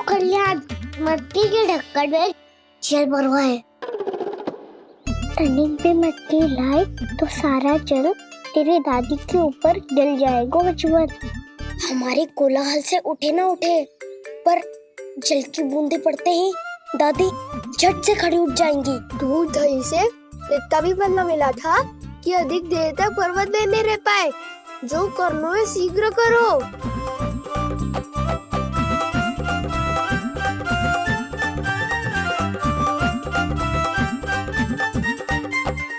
कर लिया, मटकी के ढक्कन में जल भरवा है। टनिक पे मटकी लाए तो सारा जल तेरी दादी के ऊपर गिर जाएगा बचवन। हमारे कोलाहल से उठे ना उठे, पर जल की बूंदे पड़ते ही दादी झट से खड़ी उठ जाएंगी। दूध दही से इतना भी बनना मिला था कि अधिक देर तक पर्वत में नहीं रह पाए। जो करना है शीघ्र करो।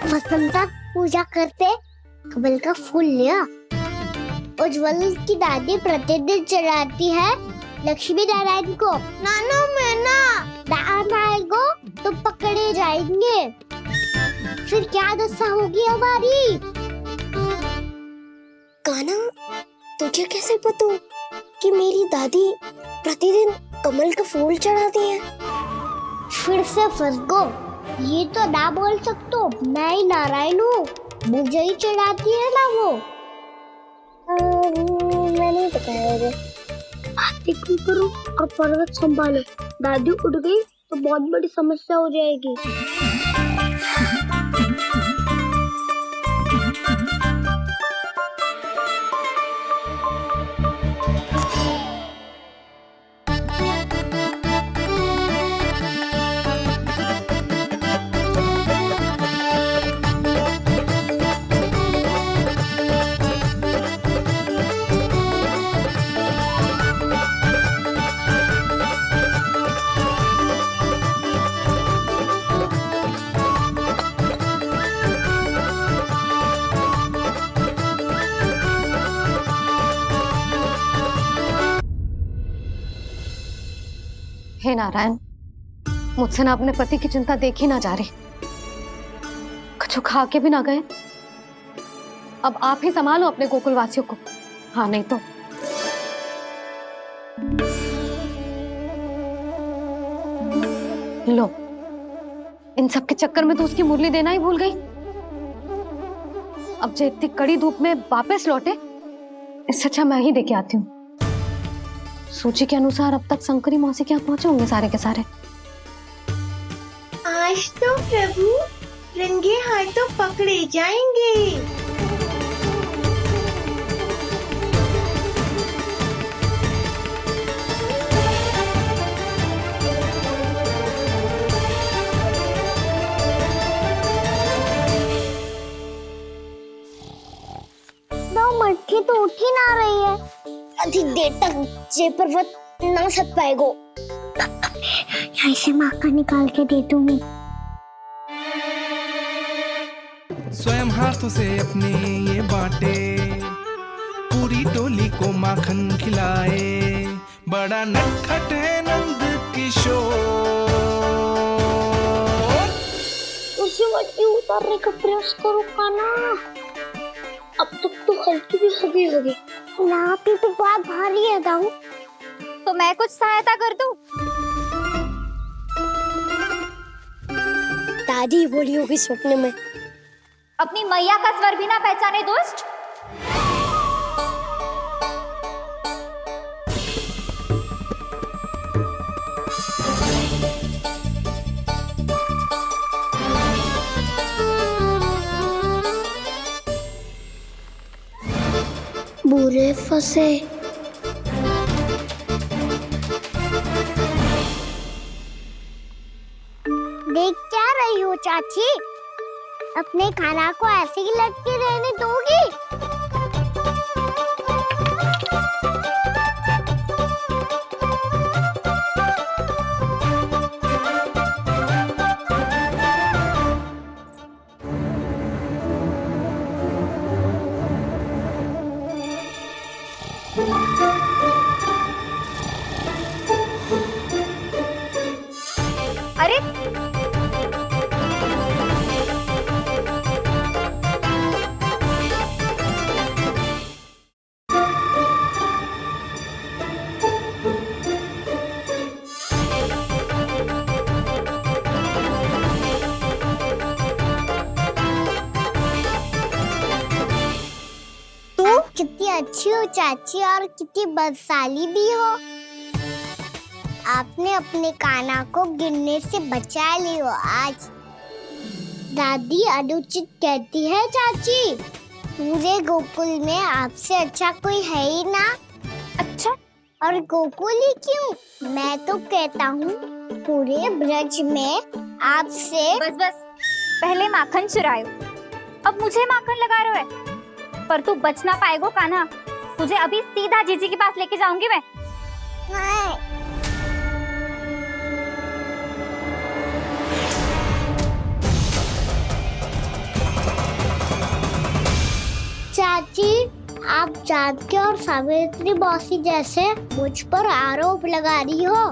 वसंता पूजा करते कमल का फूल लिया। उज्ज्वल की दादी प्रतिदिन चढ़ाती है लक्ष्मी नारायण को। नानो मैं ना दान आएगो तो पकड़े जाएंगे। फिर क्या दशा होगी हमारी? कान्हा, तुझे कैसे पता कि मेरी दादी प्रतिदिन कमल का फूल चढ़ाती है? फिर से फंस गो। ये तो ना बोल सकतो, मैं ही नारायण हूँ, मुझे ही चढ़ाती है ना वो। मैंने बताया बातें क्यों करो और पर्वत संभालो। दादी उठ गई तो बहुत बड़ी समस्या हो जाएगी। हे नारायण, मुझसे ना अपने पति की चिंता देखी ना जा रही, कुछ खा के भी ना गए। अब आप ही संभालो अपने गोकुलवासियों को। हाँ, नहीं तो लो, इन सब के चक्कर में तो उसकी मुरली देना ही भूल गई। अब जो इतनी कड़ी धूप में वापस लौटे, इससे अच्छा मैं ही देके आती हूँ। सूची के अनुसार अब तक शंकरी मौसी के यहाँ पहुंचे होंगे सारे के सारे। आज तो प्रभु रंगे हाथों पकड़े जाएंगे। मटकी तो उठ ही ना रही है। अधिक देर तक ये पर्वत ना सक पाएगो। यहाँ से मक्का निकाल के दे दूंगी। स्वयं हाथों से अपने ये बांटे, पूरी टोली को माखन खिलाए। बड़ा नटखट है नंद किशोर। उसे मटकी उतारने का प्रयास करो कान्हा। अब तक तो हल्की भी होगी। ना भी तो बहुत भारी है दाऊ। तो मैं कुछ सहायता कर दूं? दादी बोली होगी स्वप्न में। अपनी मैया का स्वर भी ना पहचाने दुष्ट। बुरे फंसे। देख क्या रही हो चाची? अपने खाना को ऐसे ही लटके रहने दोगी? अरे कितनी अच्छी हो चाची और कितनी बदसाली भी हो। आपने अपने कान्हा को गिरने से बचा लियो आज। दादी अनुचित कहती है चाची, पूरे गोकुल में आपसे अच्छा कोई है ही ना। अच्छा, और गोकुल ही क्यों, मैं तो कहता हूँ पूरे ब्रज में आपसे। बस बस, पहले माखन चुरायो, अब मुझे माखन लगा रहे हो। पर तू बच ना पाएगो कान्हा, तुझे अभी सीधा जीजी के पास लेके जाऊंगी मैं। चाची, आप जानकी और सावित्री मौसी जैसे मुझ पर आरोप लगा रही हो।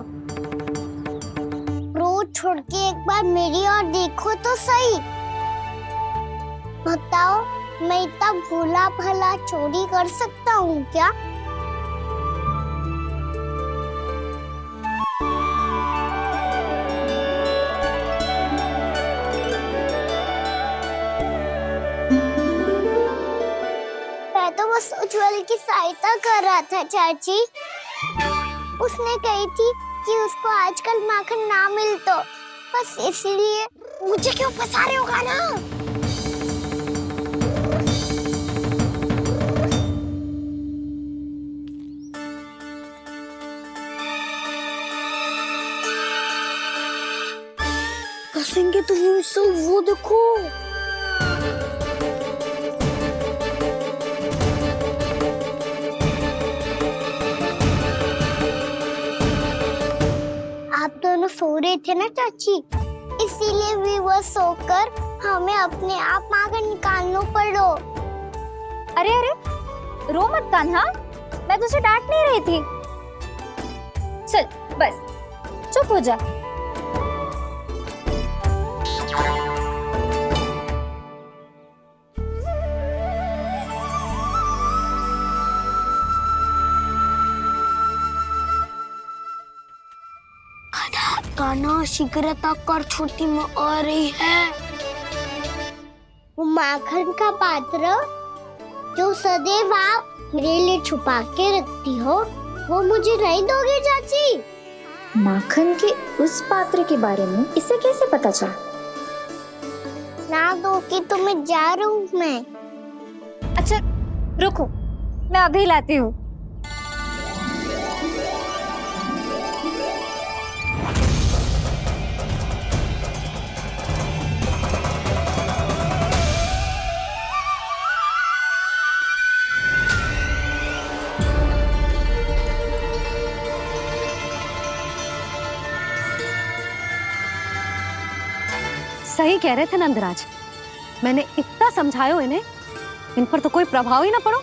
रोज छोड़ के एक बार मेरी ओर देखो तो सही। बताओ, मैं इतना भोला भला चोरी कर सकता हूँ क्या? मैं तो बस उज्जवल की सहायता कर रहा था चाची। उसने कही थी कि उसको आजकल माखन ना मिल तो बस इसलिए। मुझे क्यों फंसा रहे हो कान्हा? फंसेंगे तो वो देखो। आप दोनों सो रहे थे ना चाची, इसीलिए विवश सोकर हमें अपने आप माखन निकालना पड़ो। अरे अरे, रो मत कान्हा, मैं तुझे डांट नहीं रही थी। चल बस चुप हो जा। कान्हा शीघ्रता कर, छोटी में आ रही है। वो माखन का पात्र जो सदैव आप मेरे लिए छुपा के रखती हो, वो मुझे नहीं दोगे चाची? माखन के उस पात्र के बारे में इसे कैसे पता चला? ना दोगे तो मैं जा रहा हूँ मैं। अच्छा रुको, मैं अभी लाती हूँ। सही कह रहे थे नंदराज, मैंने इतना समझायो इन्हें, इन पर तो कोई प्रभाव ही ना पड़ो।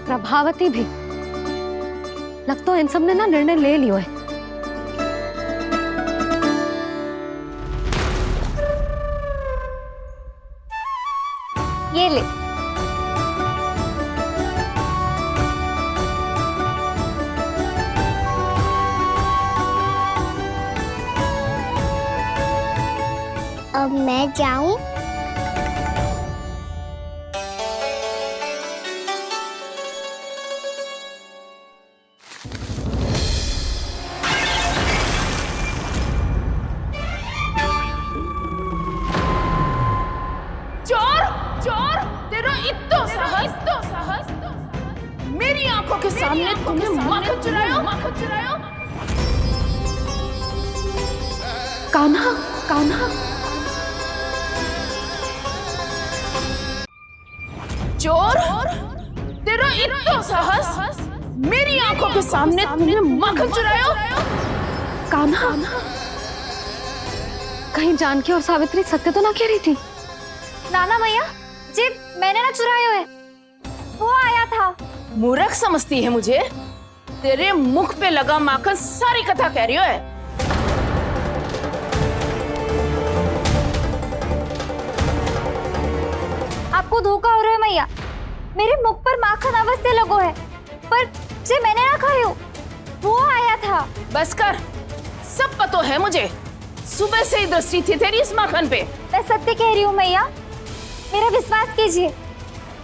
प्रभावती भी लगता है इन सब ने ना निर्णय ले लियो है। ये ले। अब मैं जाऊं? चोर चोर, तेरा इत्तो साहस मेरी आंखों के सामने तुमने माखन चुरायो। कान्हा, कान्हा, चोर, तेरा इत्तो साहस मेरी आंखों के सामने तुमने माखन चुरायो। कान्हा, कहीं जानकी और सावित्री सत्य तो ना कह रही थी? नाना मैया जी, मैंने ना चुरायो है, वो आया था। मूर्ख समझती है मुझे? तेरे मुख पे लगा माखन सारी कथा कह रही है। आपको धोखा हो रहा है मैया, मेरे मुख पर माखन अवश्य लगो है, पर जे मैंने ना खायो, वो आया था। बस कर, सब पतो है मुझे। सुबह से ही दृष्टि थी तेरी इस माखन पे। मैं सत्य कह रही हूँ मैया, मेरा विश्वास कीजिए,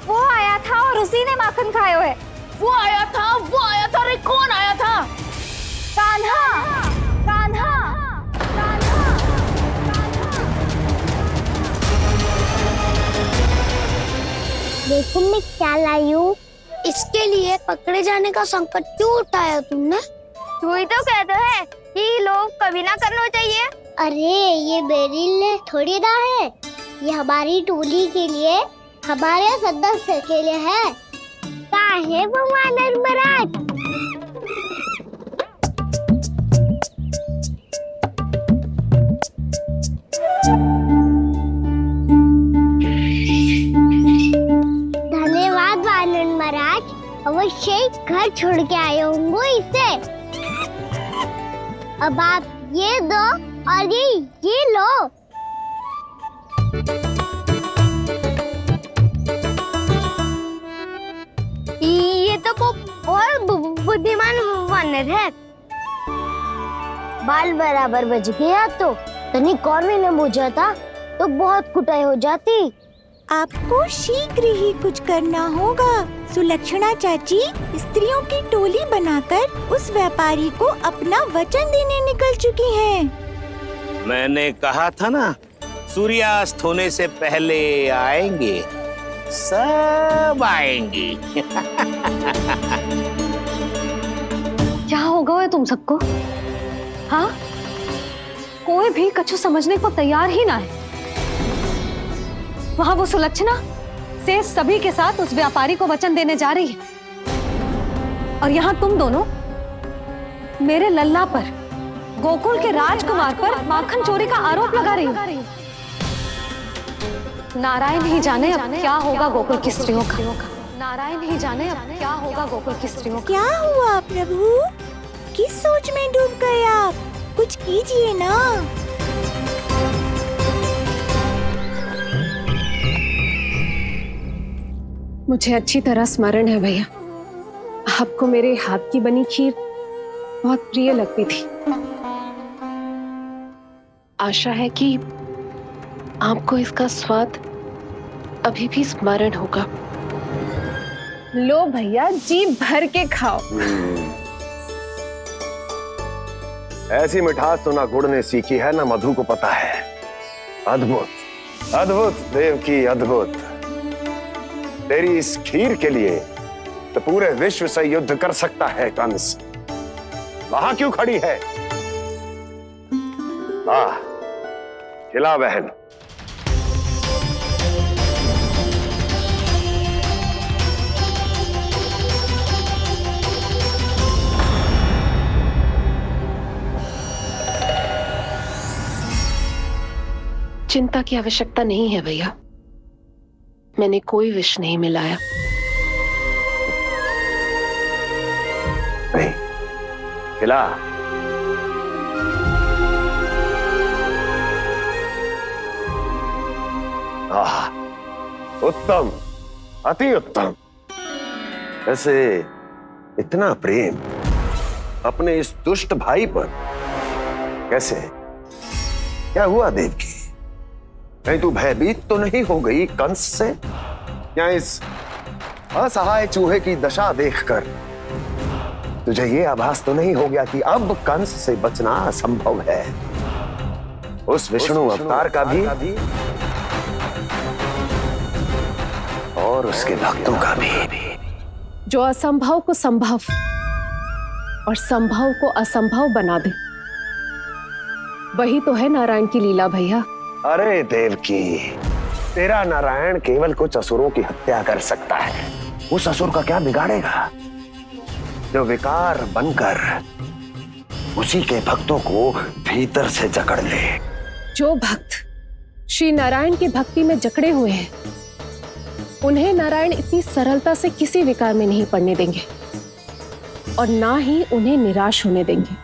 वो आया था और उसी ने माखन खाया है। वो आया था। अरे कौन आया था? कान्हा, कान्हा, कान्हा। देखो मैं क्या लाई हूँ। इसके लिए पकड़े जाने का संकट क्यों उठाया तुमने? तू ही तो कहता है कि लोग कभी ना करना चाहिए। अरे ये मेरे लिए थोड़ी ना है, ये हमारी टोली के लिए, हमारे सदस्य के लिए है। काहे भगवान महाराज? धन्यवाद वानर महाराज, अवश्य घर छोड़ के आए होंगे इसे। अब आप ये दो और ये लो। ये तो बहुत बुद्धिमान वानर है। बाल बराबर बज गया तो तनिक और भी न बूझा था तो बहुत कुटाई हो जाती। आपको शीघ्र ही कुछ करना होगा। सुलक्षणा चाची स्त्रियों की टोली बनाकर उस व्यापारी को अपना वचन देने निकल चुकी हैं। मैंने कहा था ना, सूर्यास्त होने से पहले आएंगे, सब आएंगे। क्या होगा है तुम सबको? हाँ, कोई भी कछु समझने को तैयार ही ना है। वहां वो सुलक्षणा से सभी के साथ उस व्यापारी को वचन देने जा रही है, और यहाँ तुम दोनों मेरे लल्ला पर, गोकुल के राजकुमार पर माखन चोरी का आरोप लगा रही हो। नारायण ही जाने अब क्या होगा गोकुल की स्त्रियों का। नारायण ही जाने अब क्या होगा गोकुल की स्त्रियों का। क्या हुआ प्रभु? किस सोच में डूब गए आप? कुछ कीजिए ना। मुझे अच्छी तरह स्मरण है भैया, आपको मेरे हाथ की बनी खीर बहुत प्रिय लगती थी। आशा है कि आपको इसका स्वाद अभी भी स्मरण होगा। लो भैया, जी भर के खाओ। ऐसी मिठास तो ना गुड़ ने सीखी है ना मधु को पता है। अद्भुत अद्भुत देवकी, अद्भुत। तेरी इस खीर के लिए तो पूरे विश्व से युद्ध कर सकता है कंस। वहां क्यों खड़ी है? खिला बहन। चिंता की आवश्यकता नहीं है भैया, मैंने कोई विष नहीं मिलाया। नहीं, खिला। उत्तम, अति उत्तम। वैसे इतना प्रेम अपने इस दुष्ट भाई पर कैसे? क्या हुआ देवकी? कहीं तू भयभीत तो नहीं हो गई कंस से? या इस असहाय चूहे की दशा देखकर तुझे ये आभास तो नहीं हो गया कि अब कंस से बचना असंभव है? उस विष्णु अवतार का भी और उसके भक्तों का भी। जो असंभव को संभव और संभव को असंभव बना दे, वही तो है नारायण की लीला भैया। अरे देवकी, तेरा नारायण केवल कुछ असुरों की हत्या कर सकता है। उस असुर का क्या बिगाड़ेगा जो विकार बनकर उसी के भक्तों को भीतर से जकड़ ले। जो भक्त श्री नारायण की भक्ति में जकड़े हुए हैं, उन्हें नारायण इतनी सरलता से किसी विकार में नहीं पड़ने देंगे और ना ही उन्हें निराश होने देंगे।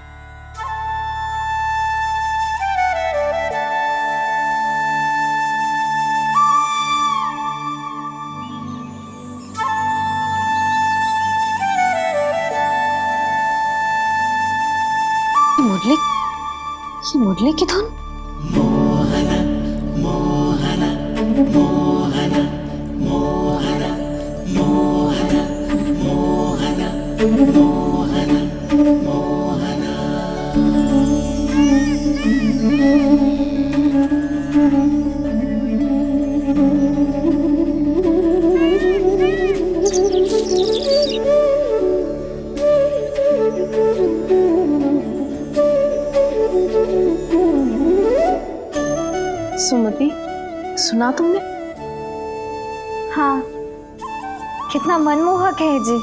मुरली की धुन। मोहना मोहना मोहना सुमति, सुना तुमने? हाँ, कितना मनमोहक है जी।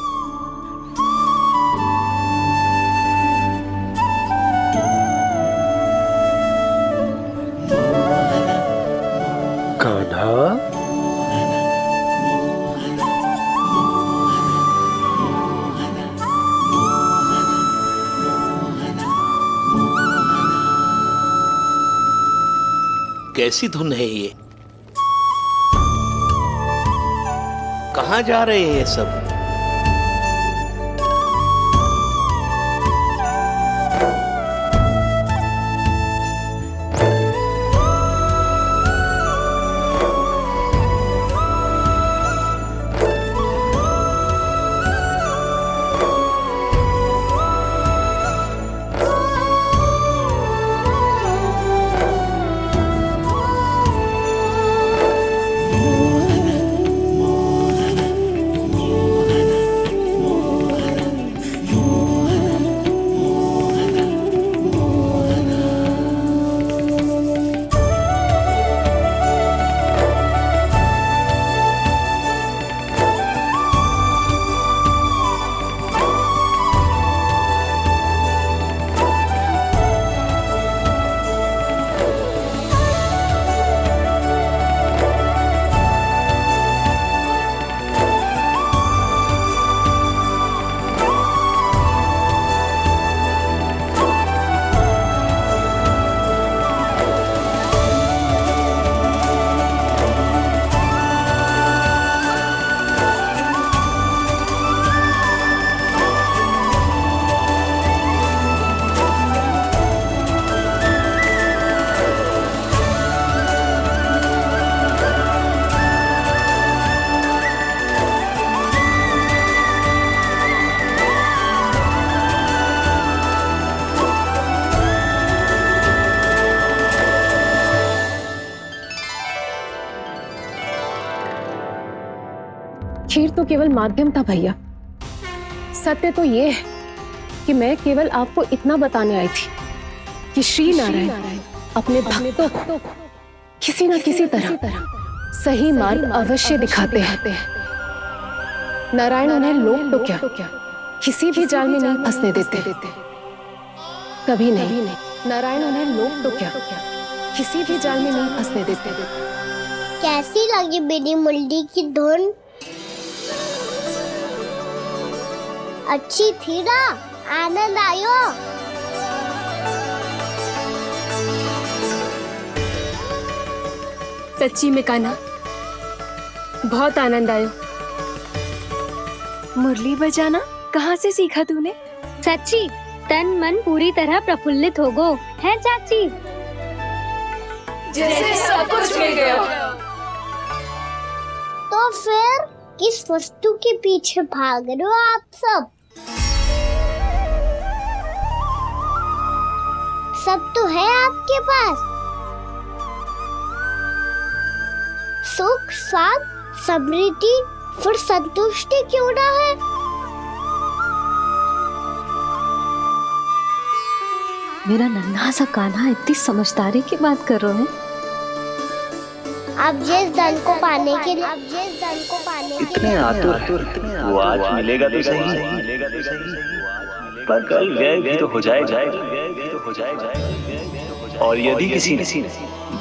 कान्हा, कैसी धुन है ये? कहाँ जा रहे हैं ये सब? खीर तो केवल माध्यम था भैया। सत्य तो ये है कि मैं केवल आपको इतना बताने आई थी कि श्री नारायण अपने भक्तों को किसी न किसी तरह सही मार्ग अवश्य दिखाते हैं। नारायण उन्हें लोग तो क्या किसी भी जाल में नहीं फंसने देते, कभी नहीं। नारायण उन्हें लोग तो क्या किसी भी जाल में नहीं फंसने देते। कैसी लगी मेरी मुरली की धुन? अच्छी थी ना? आनंद आयो? सच्ची में कान्हा, बहुत आनंद आया। मुरली बजाना कहाँ से सीखा तूने? सच्ची तन मन पूरी तरह प्रफुल्लित हो गो है चाची। जैसे सब कुछ मिल गया। तो फिर किस वस्तु के पीछे भाग रहे हो आप सब? सब तो है आपके पास। सुख, स्वाद, समृद्धि, फिर संतुष्टि क्यों ना है? मेरा नन्हा सा कान्हा इतनी समझदारी की बात कर रहे हैं। अब जिस धन को पाने के लिए इतने आतुर वो आज मिलेगा तो सही, पर कल व्यय भी तो हो जाएगा। और यदि किसी ने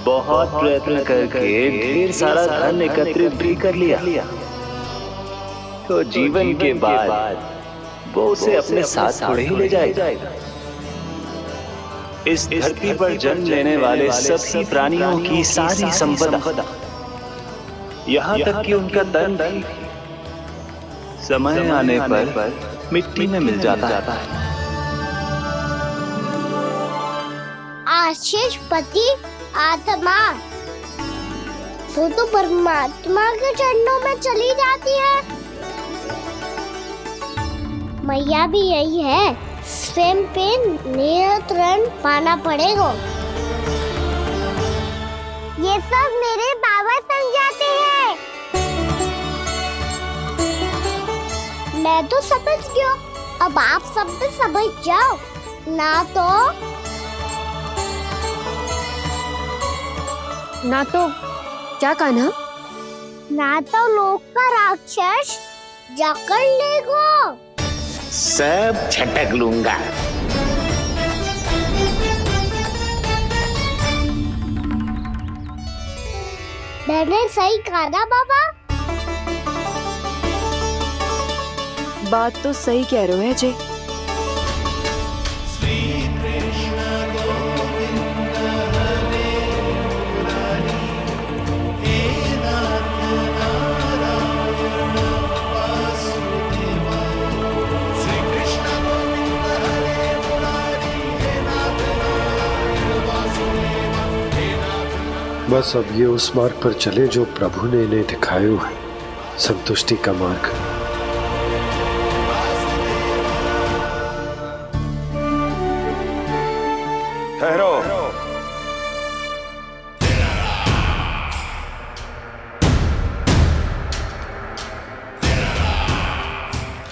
बहुत प्रयत्न करके ढेर सारा धन एकत्रित भी कर लिया तो जीवन के बाद वो उसे अपने साथ थोड़े ही ले जाएगा। इस धरती पर जन्म लेने वाले सभी प्राणियों की सारी संपदा, यहाँ तक कि उनका तन भी समय आने पर मिट्टी में मिल जाता है। आशीष पति आत्मा वो तो परमात्मा के चरणों में चली जाती है। मैया भी यही है, स्वयं पे नियंत्रण पाना पड़ेगा। ये सब मेरे बाबा समझाते हैं। मैं तो समझ गया, अब आप सब भी समझ जाओ ना तो क्या कान्हा? ना तो लोक का राक्षस जकड़ लेगा। सब झटक लूंगा। मैंने सही कहा ना बाबा? बात तो सही कह रहे हो अजय। बस अब ये उस मार्ग पर चले जो प्रभु ने इन्हें दिखाया है, संतुष्टि का मार्ग। ठहरो।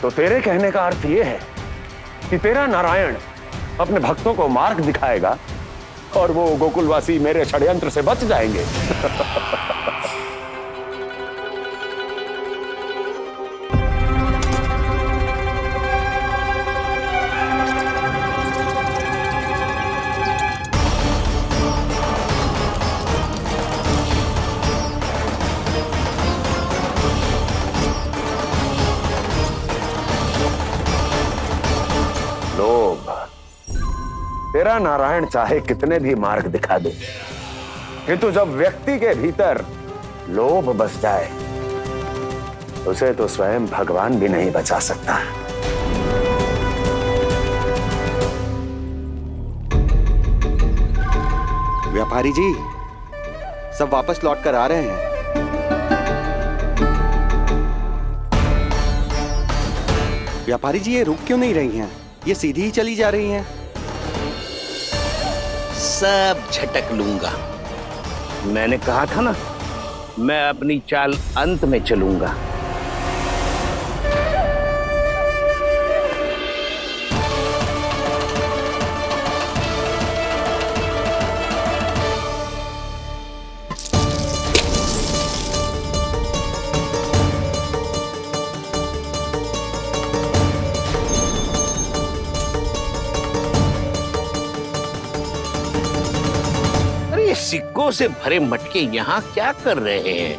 तो तेरे कहने का अर्थ यह है कि तेरा नारायण अपने भक्तों को मार्ग दिखाएगा और वो गोकुलवासी मेरे षड्यंत्र से बच जाएंगे। लोभ। तेरा नारायण चाहे कितने भी मार्ग दिखा दे, किंतु जब व्यक्ति के भीतर लोभ बस जाए उसे तो स्वयं भगवान भी नहीं बचा सकता। व्यापारी जी, सब वापस लौट कर आ रहे हैं। व्यापारी जी, ये रुक क्यों नहीं रही हैं? ये सीधी ही चली जा रही हैं। सब झटक लूंगा। मैंने कहा था ना, मैं अपनी चाल अंत में चलूंगा। सिक्कों से भरे मटके यहाँ क्या कर रहे हैं?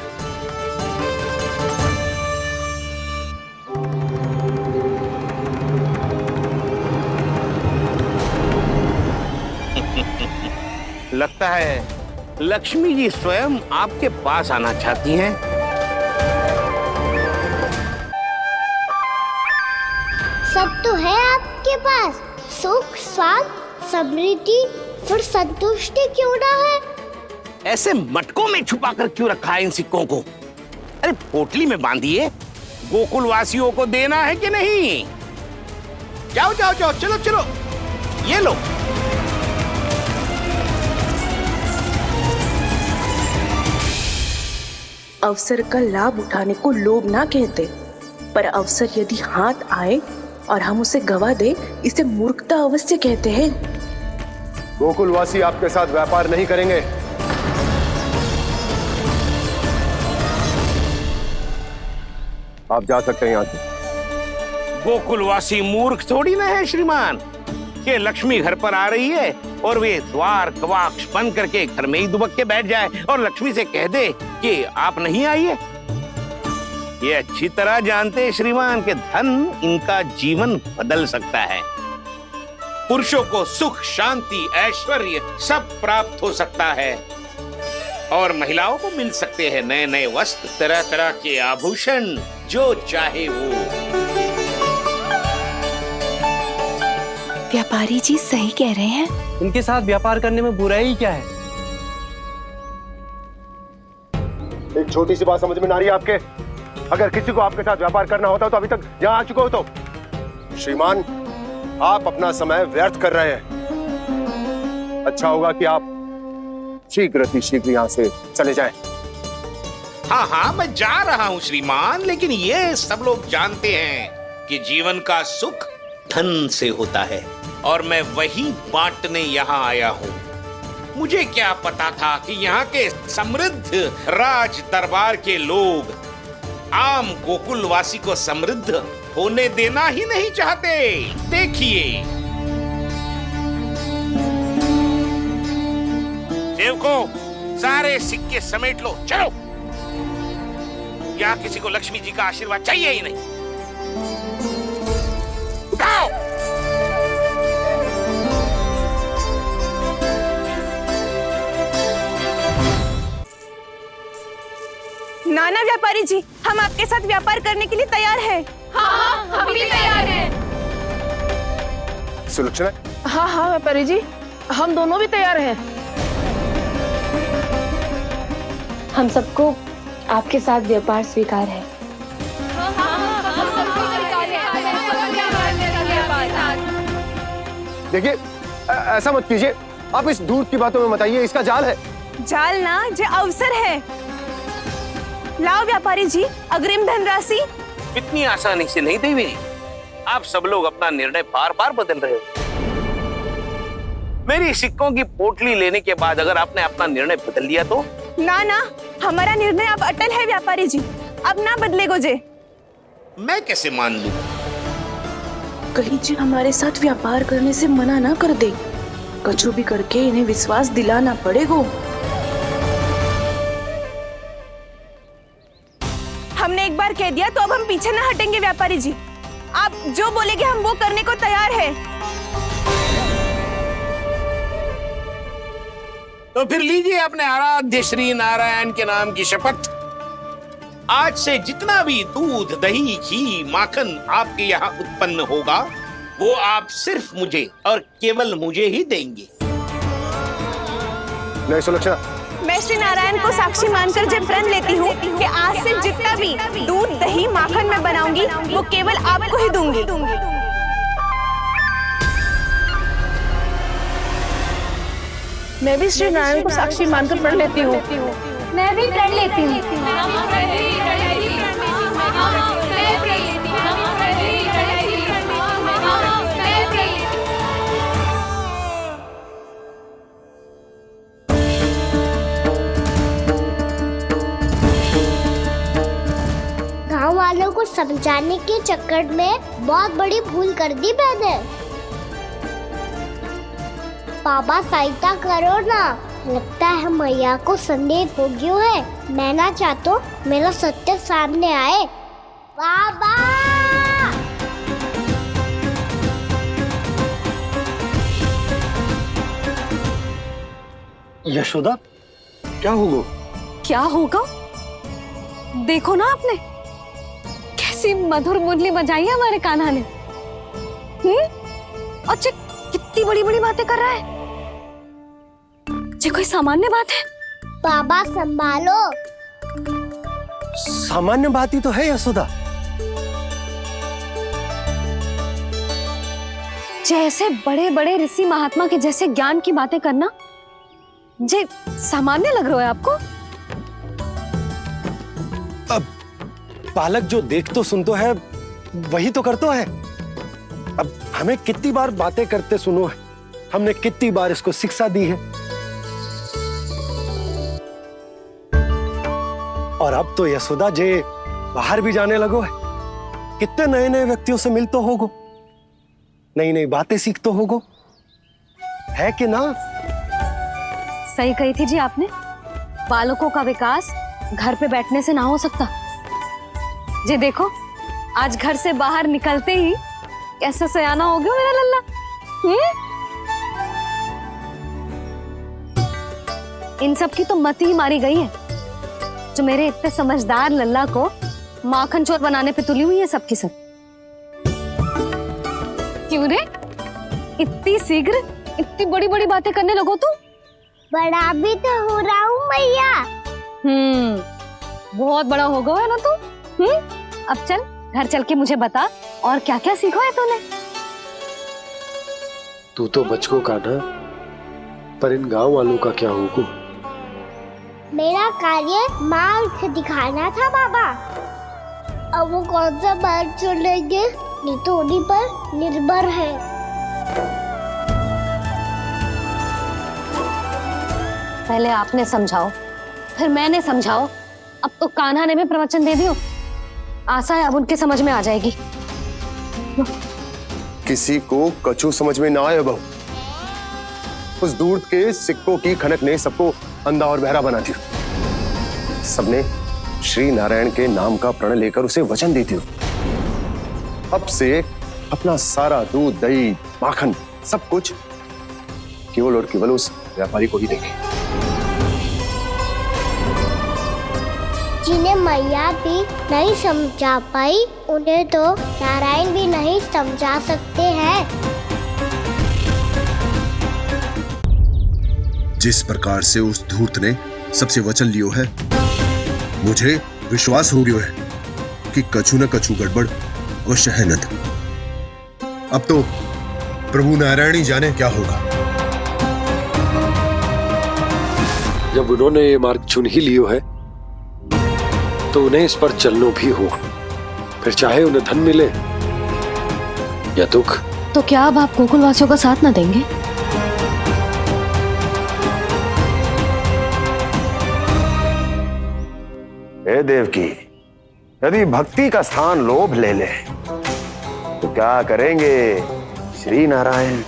लगता है लक्ष्मी जी स्वयं आपके पास आना चाहती हैं। सब तो है आपके पास, सुख, स्वाद, समृद्धि, फिर संतुष्टि क्यों ना है? ऐसे मटकों में छुपा कर क्यों रखा है इन सिक्कों को? अरे पोटली में बांधिए, गोकुल वासियों को देना है कि नहीं? जाओ जाओ जाओ, चलो चलो, ये लो। अवसर का लाभ उठाने को लोभ ना कहते, पर अवसर यदि हाथ आए और हम उसे गवा दे, इसे मूर्खता अवश्य कहते हैं। गोकुलवासी आपके साथ व्यापार नहीं करेंगे। आप जा सकते हैं यहाँ से। गोकुलवासी मूर्ख थोड़ी ना है श्रीमान, कि लक्ष्मी घर पर आ रही है और वे द्वार कवाक्ष बंद करके घर में ही दुबक के बैठ जाए और लक्ष्मी से कह दे कि आप नहीं आइए। ये अच्छी तरह जानते हैं श्रीमान कि धन इनका जीवन बदल सकता है। पुरुषों को सुख, शांति, ऐश्वर्य सब प्राप्त हो सकता है और महिलाओं को मिल सकते हैं नए नए वस्त्र, तरह तरह के आभूषण, जो चाहे वो। व्यापारी जी सही कह रहे हैं। इनके साथ व्यापार करने में बुराई क्या है? एक छोटी सी बात समझ में ना आ रही है आपके? अगर किसी को आपके साथ व्यापार करना होता तो अभी तक यहाँ आ चुके हो। तो श्रीमान, आप अपना समय व्यर्थ कर रहे हैं। अच्छा होगा कि आप शीघ्र यहाँ से चले जाएं। हाँ हाँ, मैं जा रहा हूँ श्रीमान, लेकिन ये सब लोग जानते हैं कि जीवन का सुख धन से होता है और मैं वही बांटने यहाँ आया हूँ। मुझे क्या पता था कि यहाँ के समृद्ध राज दरबार के लोग आम गोकुलवासी को समृद्ध होने देना ही नहीं चाहते। देखिए सेवकों, सारे सिक्के समेट लो, चलो। यहाँ किसी को लक्ष्मी जी का आशीर्वाद चाहिए ही नहीं। उठाओ। नाना व्यापारी जी, हम आपके साथ व्यापार करने के लिए तैयार हैं। हाँ, हम भी तैयार हैं। सुलक्षणा? हाँ हाँ व्यापारी जी, हम दोनों भी तैयार हैं। हम सबको आपके साथ व्यापार स्वीकार है। देखिए, ऐसा मत कीजिए। आप इस दूध की बातों में मत आइए, इसका जाल है। जाल ना, जो अवसर है। लाओ व्यापारी जी, अग्रिम धनराशि। इतनी आसानी से नहीं देवी जी। आप सब लोग अपना निर्णय बार बार बदल रहे हो। मेरी सिक्कों की पोटली लेने के बाद अगर आपने अपना निर्णय बदल लिया तो? ना ना, हमारा निर्णय अब अटल है व्यापारी जी, अब ना बदलेगो जे। मैं कैसे मान लूं? कहीं जी हमारे साथ व्यापार करने से मना ना कर दे। कछु भी करके इन्हें विश्वास दिलाना पड़ेगा। हमने एक बार कह दिया तो अब हम पीछे ना हटेंगे व्यापारी जी। आप जो बोलेंगे हम वो करने को तैयार है। तो फिर लीजिए अपने आराध्य श्री नारायण के नाम की शपथ। आज से जितना भी दूध, दही, घी, माखन आपके यहाँ उत्पन्न होगा वो आप सिर्फ मुझे और केवल मुझे ही देंगे। नहीं सुलक्षणा, मैं श्री नारायण को साक्षी मानकर जब प्रण लेती हूँ कि आज से जितना भी दूध, दही, माखन मैं बनाऊंगी वो केवल आपको ही दूंगी। मैं भी श्री नारायण को साक्षी मानकर प्रण लेती हूँ। मैं भी प्रण लेती हूँ। गांव वालों को समझाने के चक्कर में बहुत बड़ी भूल कर दी मैंने। बाबा सहायता करो ना। लगता है मैया को संदेह हो गया है। मैं ना चाहता मेरा सत्य सामने आए। बाबा! यशोदा, क्या होगा? क्या होगा? देखो ना आपने कैसी मधुर मुरली बजाई है हमारे कान्हा ने। अच्छा, कितनी बड़ी बड़ी बातें कर रहा है। ये कोई सामान्य बात है? बाबा संभालो। सामान्य बात ही तो है यशोदा। जैसे बड़े बड़े ऋषि महात्मा के जैसे ज्ञान की बातें करना जे सामान्य लग रहा है आपको? अब बालक जो देख तो सुन तो है वही तो कर तो है। अब हमें कितनी बार बातें करते सुनो है, हमने कितनी बार इसको शिक्षा दी है। और अब तो यशोदा जे बाहर भी जाने लगो है। कितने नए नए व्यक्तियों से मिल तो होगो, नई नई बातें सीख तो होगो, है कि ना? सही कही थी जी आपने। बालकों का विकास घर पे बैठने से ना हो सकता। जी देखो, आज घर से बाहर निकलते ही कैसा सयाना हो गया मेरा लल्ला। इन सब की तो मत ही मारी गई है जो मेरे इतने समझदार लल्ला को माखन चोर बनाने पे तुली हुई है सबकी सब। क्यों रे, इतनी शीघ्र इतनी बड़ी बड़ी बातें करने लगो तू? बड़ा भी तो हो रहा हूँ मैया। बहुत बड़ा हो गया है ना तू। अब चल घर चल के मुझे बता और क्या क्या सीखा है तूने? तू तो बचको कान्हा, पर इन गांव वालों का क्या होगा? मेरा कार्य मार्ग दिखाना था बाबा। अब वो कौन सा मार्ग चुनेंगे ये तो उन्हीं पर निर्भर है। पहले आपने समझाओ, फिर मैंने समझाओ, अब तो कान्हा ने भी प्रवचन दे दियो। आशा है अब उनके समझ में आ जाएगी। किसी को कछु समझ में ना आए बहू। उस दूध के सिक्कों की खनक ने सबको अंधा और बहरा बना दिया। सबने श्री नारायण के नाम का प्रण लेकर उसे वचन देती हो। अब से अपना सारा दूध, दही, माखन सब कुछ केवल और केवल उस व्यापारी को ही देंगे। जिन्हें मैया भी नहीं समझा पाई उन्हें तो नारायण भी नहीं समझा सकते हैं। जिस प्रकार से उस धूर्त ने सबसे वचन लियो है, मुझे विश्वास हो गयो है कि कछु न कछु गड़बड़ अवश्य है नंद। अब तो प्रभु नारायण ही जाने क्या होगा। जब उन्होंने ये मार्ग चुन ही लियो है तो उन्हें इस पर चलना भी होगा, फिर चाहे उन्हें धन मिले या दुख। तो क्या अब आप गोकुलवासियों का साथ न देंगे? हे देवकी, यदि भक्ति का स्थान लोभ ले ले तो क्या करेंगे श्री नारायण?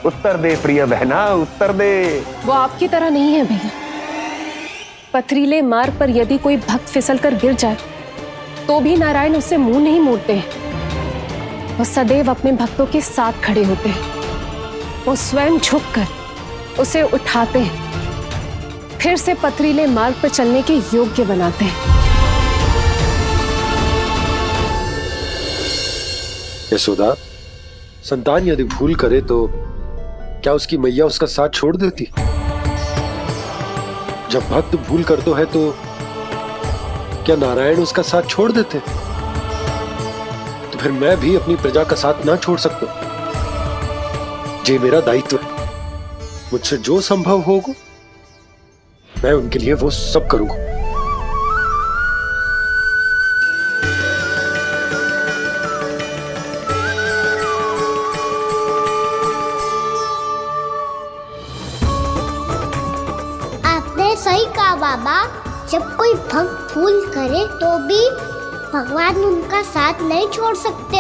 उत्तर दे प्रिय बहना, उत्तर दे। वो आपकी तरह नहीं है भैया। पथरीले मार्ग पर यदि कोई भक्त फिसलकर गिर जाए तो भी नारायण उससे मुंह नहीं मोड़ते हैं। वो सदैव अपने भक्तों के साथ खड़े होते हैं। वो स्वयं झुककर उसे उठाते हैं, फिर से पथरीले मार्ग पर चलने के योग्य बनाते हैं। यशोदा, संतान यदि भूल करे तो क्या उसकी मैया उसका साथ छोड़ देती? जब भक्त भूल करता है तो क्या नारायण उसका साथ छोड़ देते? तो फिर मैं भी अपनी प्रजा का साथ ना छोड़ सकता। ये मेरा दायित्व है। मुझसे जो संभव होगा मैं उनके लिए वो सब करूंगा। आपने सही कहा बाबा। जब कोई भक्त भूल करे तो भी भगवान उनका साथ नहीं छोड़ सकते।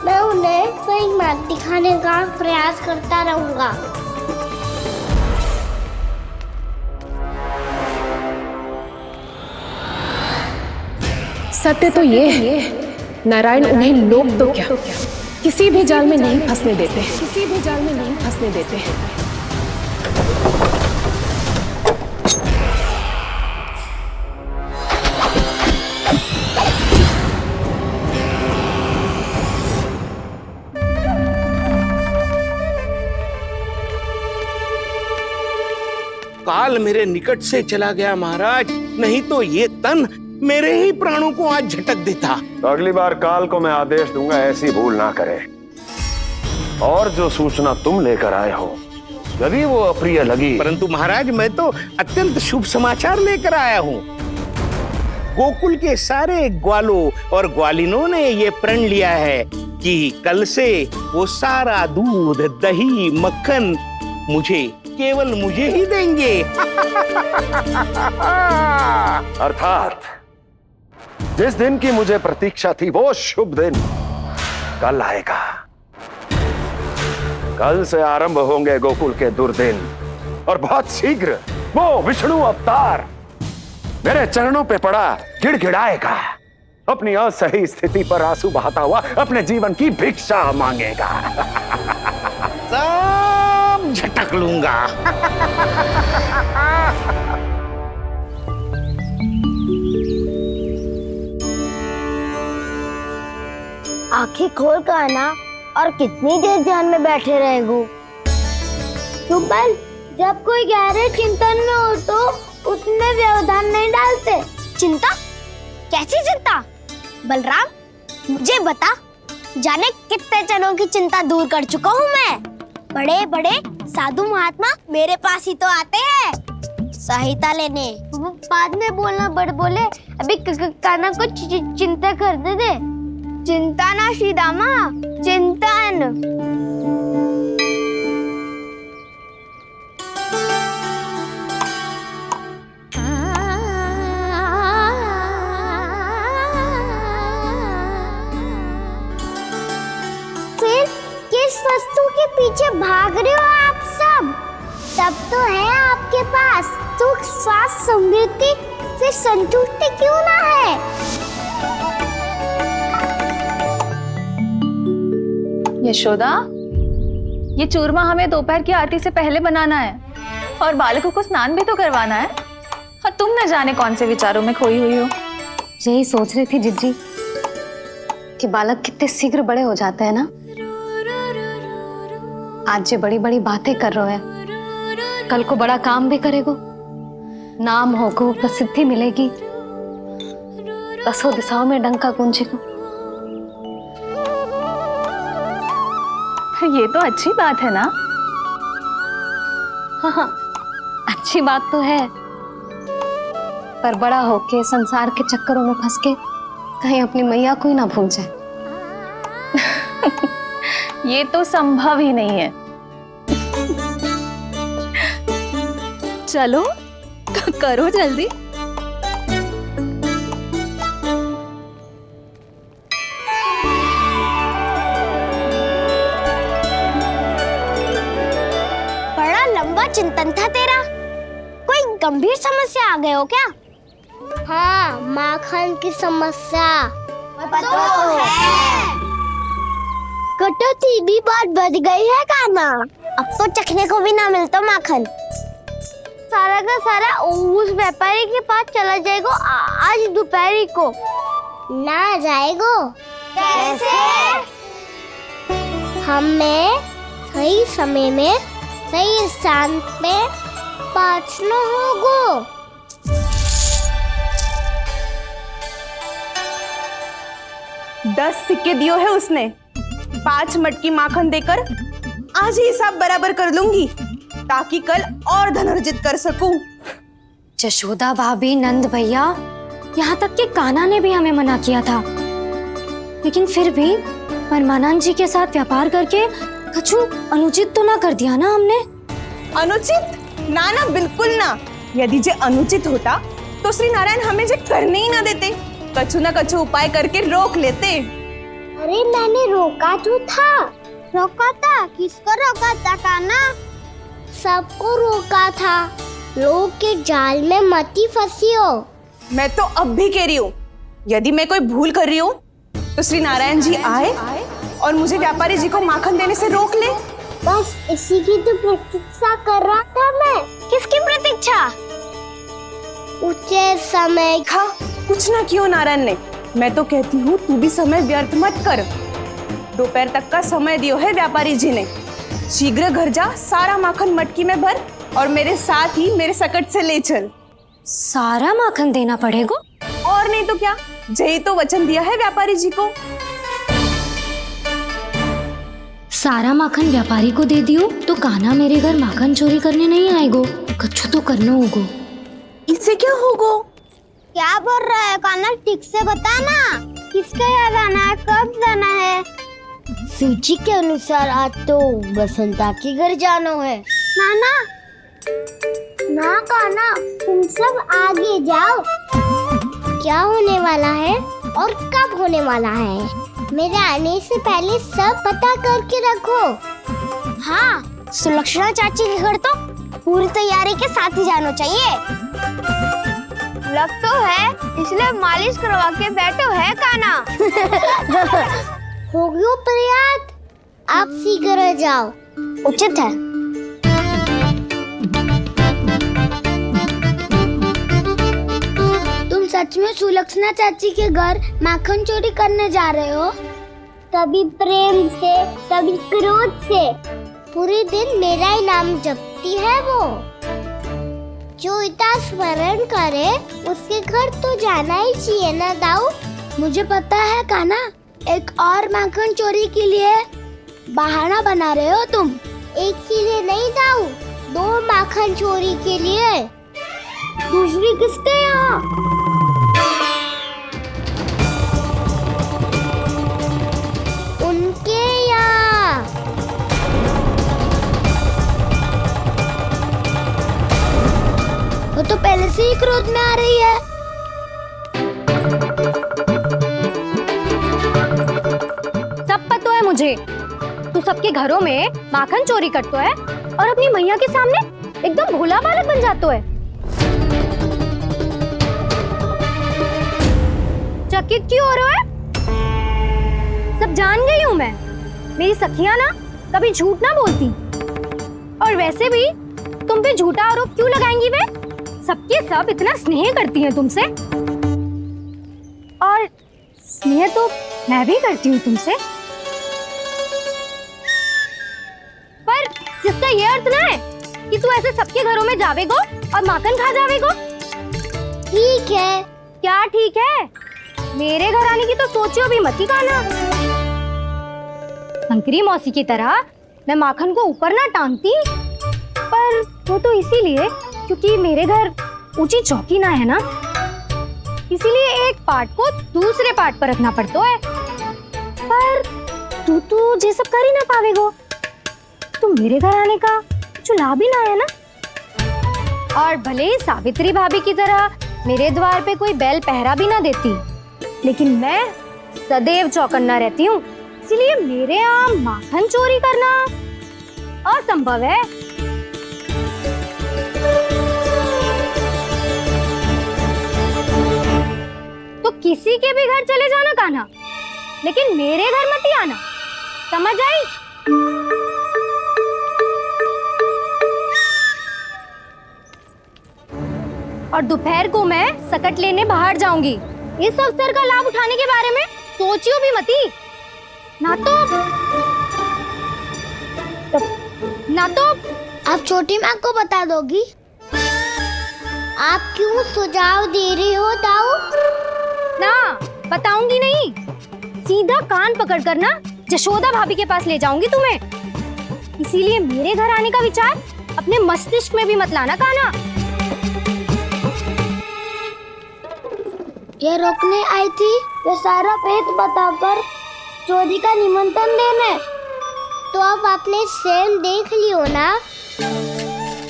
मैं उन्हें सही मार्ग दिखाने का प्रयास करता रहूंगा। सत्य तो ये है, नारायण उन्हें लोग तो क्या किसी भी जाल में नहीं फंसने देते, किसी भी जाल में नहीं फंसने देते हैं। काल मेरे निकट से चला गया महाराज, नहीं तो ये तन मेरे ही प्राणों को आज झटक देता। तो अगली बार काल को मैं आदेश दूंगा ऐसी भूल ना करे। और जो सूचना तुम लेकर आए हो यदि वो अप्रिय लगी, परंतु महाराज मैं तो अत्यंत शुभ समाचार लेकर आया हूँ। गोकुल के सारे ग्वालों और ग्वालिनों ने ये प्रण लिया है कि कल से वो सारा दूध, दही, मक्खन केवल मुझे ही देंगे। अर्थात जिस दिन की मुझे प्रतीक्षा थी वो शुभ दिन कल आएगा। कल से आरंभ होंगे गोकुल के दुर्दिन और बहुत शीघ्र वो विष्णु अवतार मेरे चरणों पे पड़ा गिड़गिड़ाएगा। अपनी असही स्थिति पर आंसू बहाता हुआ अपने जीवन की भिक्षा मांगेगा। सब झटक लूंगा। आंखें खोल कर आना। और कितनी देर ध्यान में बैठे रहेगो? सुबल, जब कोई गहरे चिंतन में हो तो उसमें व्यवधान नहीं डालते। चिंता? कैसी चिंता? बलराम, मुझे बता, जाने कितने जनों की चिंता दूर कर चुका हूँ मैं। बड़े बड़े साधु महात्मा मेरे पास ही तो आते हैं सहायता लेने। बाद में बोलना बड़ बोले, अभी कान्हा को चिंता करने दे। चिंता ना श्रीदामा, चिंतन। फिर किस वस्तु के पीछे भाग रहे हो आप सब तो है आपके पास। सुख स्वास्थ्य समृद्धि से संतुष्टि क्यों ना है? यशोदा, ये चूरमा हमें दोपहर की आरती से पहले बनाना है और बालकों को स्नान भी तो करवाना है। और तुम न जाने कौन से विचारों में खोई हुई हो। यही सोच रही थी जिज्जी कि बालक कितने शीघ्र बड़े हो जाते हैं ना। आज जो बड़ी बड़ी बातें कर रहे हैं, कल को बड़ा काम भी करेगो, नाम होगो, प्रसिद्धि मिलेगी, दसों दिशाओं में डंका गूंजेगो। ये तो अच्छी बात है ना। हाँ, अच्छी बात तो है, पर बड़ा होके संसार के चक्करों में फंस के कहीं अपनी मैया को ही ना भूल जाए। ये तो संभव ही नहीं है। चलो करो जल्दी। बड़ा लंबा चिंतन था तेरा। कोई गंभीर समस्या आ गए हो क्या? हाँ, माखन की समस्या तो है। कटौती भी बहुत बढ़ गई है कान्हा। अब तो चखने को भी ना मिलता माखन। सारा का सारा उस व्यापारी के पास चला जाएगा आज दोपहर को। ना जाएगो? कैसे? हमें सही समय में सही स्थान पे पहुंचना होगा। 10 सिक्के दियो है उसने। 5 मटकी माखन देकर आज ही हिसाब बराबर कर लूंगी, ताकि कल और धन अर्जित कर सकूं। यशोदा भाभी, नंद भैया, यहाँ तक कि कान्हा ने भी हमें मना किया था, लेकिन फिर भी परमानंद जी के साथ व्यापार करके कुछ अनुचित तो ना कर दिया ना हमने? अनुचित? ना ना, बिल्कुल ना। यदि जे अनुचित होता तो श्री नारायण हमें जे करने ही ना देते, कछु ना कछु उपाय करके रोक लेते। अरे मैंने रोका तो था। रोका था? किसको रोका था कान्हा? सबको रोका था। लोग के जाल में मती फंसी हो। मैं तो अब भी कह रही हूँ, यदि मैं कोई भूल कर रही हूँ तो श्री नारायण जी आए और मुझे व्यापारी जी को माखन देने से रोक ले। बस इसी की तो प्रतीक्षा कर रहा था मैं। किसकी प्रतीक्षा? उचित समय का। कुछ ना क्यों नारायण ने। मैं तो कहती हूँ तू भी समय व्यर्थ मत कर। दोपहर तक का समय दियो है व्यापारी जी ने। शीघ्र घर जा, सारा माखन मटकी में भर और मेरे साथ ही मेरे सकट से ले चल। सारा माखन देना पड़ेगा? और नहीं तो क्या, यही तो वचन दिया है व्यापारी जी को। सारा माखन व्यापारी को दे दियो तो कान्हा मेरे घर माखन चोरी करने नहीं आएगो। कछु तो करना होगो। इससे क्या होगो? क्या बोल रहा है कान्हा? ठीक से बता ना। किसका यहाँ जाना है, कब जाना है? सूची के अनुसार आज तो बसंता के घर जाना है। नाना, ना कान्हा, तुम सब आगे जाओ। क्या होने वाला है और कब होने वाला है, मेरे आने से पहले सब पता करके रखो। हाँ, सुलक्षणा चाची के घर तो पूरी तैयारी के साथ ही जाना चाहिए। लग तो है, इसलिए मालिश करवा के बैठो है कान्हा। हो गयो प्रयास, आप शीघ्र जाओ, उचित है। तुम सच में सुलक्षणा चाची के घर माखन चोरी करने जा रहे हो? कभी प्रेम से, कभी क्रोध से, पूरे दिन मेरा ही नाम जपती है वो। जो इतना स्मरण करे उसके घर तो जाना ही चाहिए ना दाऊ। मुझे पता है कान्हा, एक और माखन चोरी के लिए बहाना बना रहे हो तुम। एक के लिए नहीं दाऊ, 2 माखन चोरी के लिए। दूसरी किसके यहाँ? उनके यहाँ। वो तो पहले से ही क्रोध में आ रही है। सब पता है मुझे, तू सबके घरों में माखन चोरी करतो है और अपनी मैया के सामने एकदम भोला बालक बन जातो है। चकित क्यों हो रहे हो? सब जान गई हूँ मैं। मेरी सखियां ना कभी झूठ ना बोलती, और वैसे भी तुम पे झूठा आरोप क्यों लगाएंगी वे? सबके सब इतना स्नेह करती हैं तुमसे, और स्नेह तो मैं भी करती हूँ तुमसे, पर जिसका ये अर्थ ना है कि तू ऐसे सबके घरों में जावेगो और माखन खा जावेगो। ठीक है। क्या ठीक है? मेरे घर आने की तो सोचियो भी मत ही काना। शंकरी मौसी की तरह मैं माखन को ऊपर ना टांगती, पर वो तो इसीलिए क्योंकि मेरे घर ऊंची चौकी ना है ना, इसीलिए एक पार्ट को दूसरे पार्ट पर रखना पड़ता है। पर तू तो ये सब कर ही ना पावेगो, तो मेरे घर आने का कुछ लाभ ही ना है ना। और भले ही सावित्री भाभी की तरह मेरे द्वार पे कोई बैल पहरा भी ना देती, लेकिन मैं सदैव चौकन्ना रहती हूँ, इसलिए मेरे यहाँ माखन चोरी करना असंभव है। तो किसी के भी घर चले जाना कान्हा, लेकिन मेरे घर मत ही आना, समझ आई? और दोपहर को मैं सकट लेने बाहर जाऊंगी। इस अवसर का लाभ उठाने के बारे में सोचियो भी मती, ना तो आप छोटी माँ को बता दोगी? आप क्यों सुझाव दे रही हो दाऊ? ना, बताऊंगी नहीं। सीधा कान पकड़ कर ना जशोदा भाभी के पास ले जाऊंगी तुम्हें। इसीलिए मेरे घर आने का विचार अपने मस्तिष्क में भी मत लाना काना। ये रोकने आई थी ये सारा भेद बताकर चोरी का निमंत्रण देने। तो अब आपने स्वयं देख लियो ना,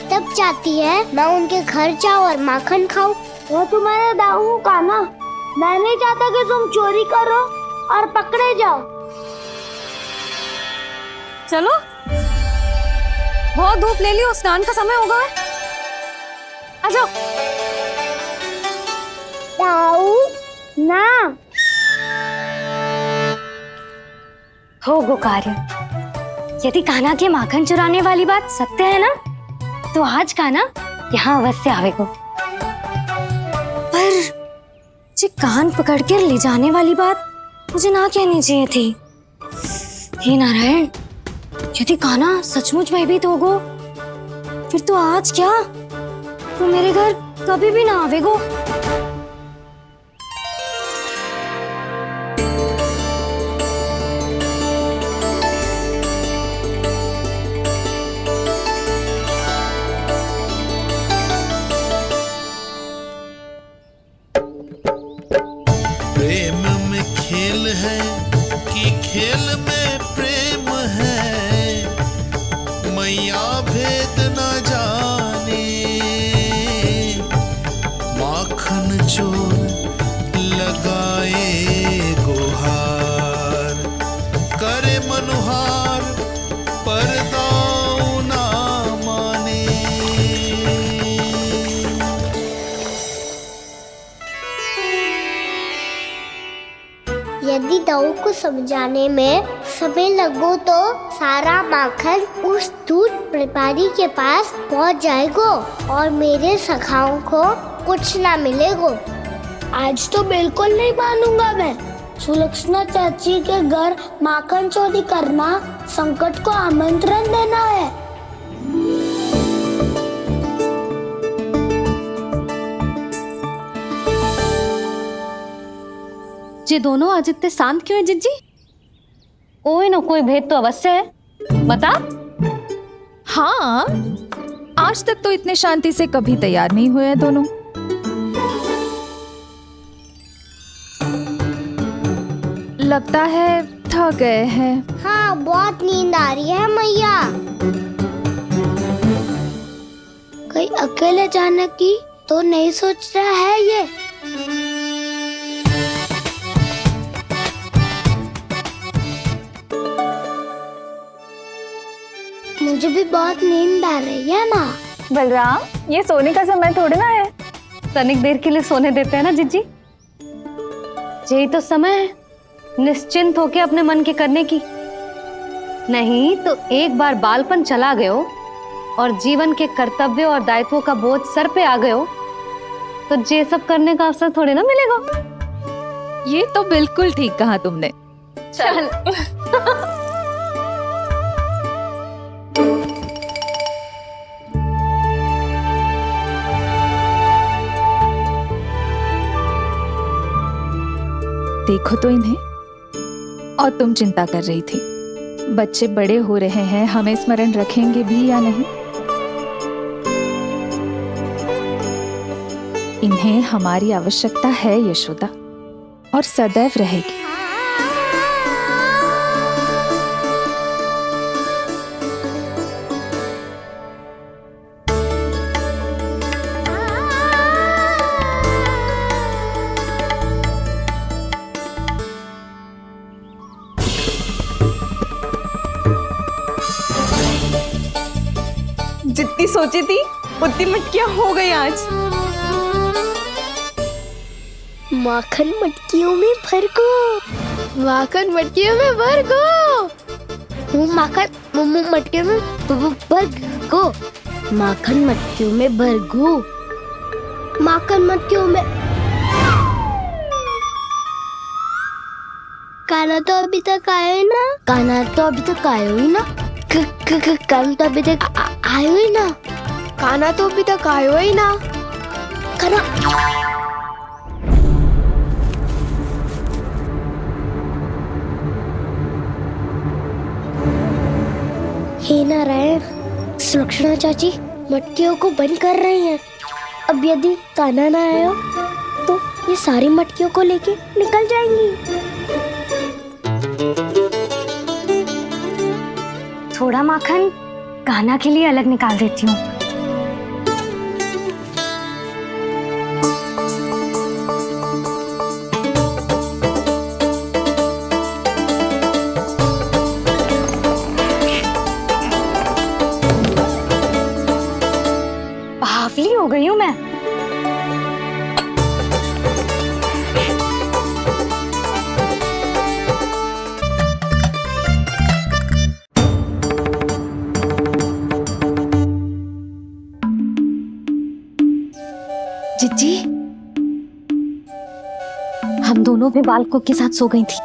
तब चाहती है मैं उनके घर जाऊँ और माखन खाऊं। वो तुम्हारा दाऊ का ना, मैं नहीं चाहता कि तुम चोरी करो और पकड़े जाओ। चलो, बहुत धूप ले लियो, स्नान का समय होगा। आ जाओ। दाऊ ना हो गो कार्य। यदि कान्हा के माखन चुराने वाली बात सत्य है ना, तो आज कान्हा यहाँ अवश्य आवेगो। पर जे कान पकड़ कर ले जाने वाली बात मुझे ना कहनी चाहिए थी। हे नारायण, यदि कान्हा सचमुच भयभीत होगो, फिर तो आज क्या, तो मेरे घर कभी भी ना आवेगो। प्रेम में खेल है कि खेल में प्रेम है, मैया भेद न जाने। माखन चोर लगाए गुहार, करे मनुहार पर दाऊ ना माने। यदि दाऊ को समझाने में समय लगो तो सारा माखन उस दूध व्यापारी के पास पहुंच जाएगो और मेरे सखाओं को कुछ ना मिलेगो। आज तो बिल्कुल नहीं मानूंगा मैं। सुलक्षणा चाची के घर माखन चोरी करना संकट को आमंत्रण देना है। ये दोनों आज इतने शांत क्यों है जिज्जी? कोई ना कोई भेद तो अवश्य है, बता। हाँ, आज तक तो इतने शांति से कभी तैयार नहीं हुए हैं दोनों। लगता है थक गए हैं। हाँ, बहुत नींद आ रही है मैया। कहीं अकेले जाने की तो नहीं सोच रहा है ये? मुझे भी बहुत नींद आ रही है माँ। बलराम, ये सोने का समय थोड़ी ना है। तनिक देर के लिए सोने देते हैं ना जिज्जी। यही तो समय है निश्चिंत होके अपने मन के करने की। नहीं तो एक बार बालपन चला गयो और जीवन के कर्तव्यों और दायित्वों का बोझ सर पे आ गयो तो ये सब करने का अवसर थोड़े ना मिलेगा। ये तो बिल्कुल ठीक कहा तुमने। चल। देखो तो इन्हें। और तुम चिंता कर रही थी बच्चे बड़े हो रहे हैं, हमें स्मरण रखेंगे भी या नहीं। इन्हें हमारी आवश्यकता है यशोदा, और सदैव रहेगी। जितनी सोची थी उतनी मटकियां हो गई आज। माखन मटकियों में भर को। माखन मटकियों में भर को। माखन मटकियों में भर को। माखन मटकियों में भर को। माखन मटकियों में। काना तो अभी तक आया ही ना। काना तो अभी तक आया ही ना। काना तो अभी तक आयो ही ना। काना तो अभी तक आयो ही ना। काना हे नारायण, सुलक्षणा चाची मटकियों को बंद कर रही हैं। अब यदि काना ना आया तो ये सारी मटकियों को लेके निकल जाएंगी। थोड़ा माखन कान्हा के लिए अलग निकाल देती हूँ। बावली हो गई हूँ मैं। जिज्जी, हम दोनों भी बालकों के साथ सो गई थी।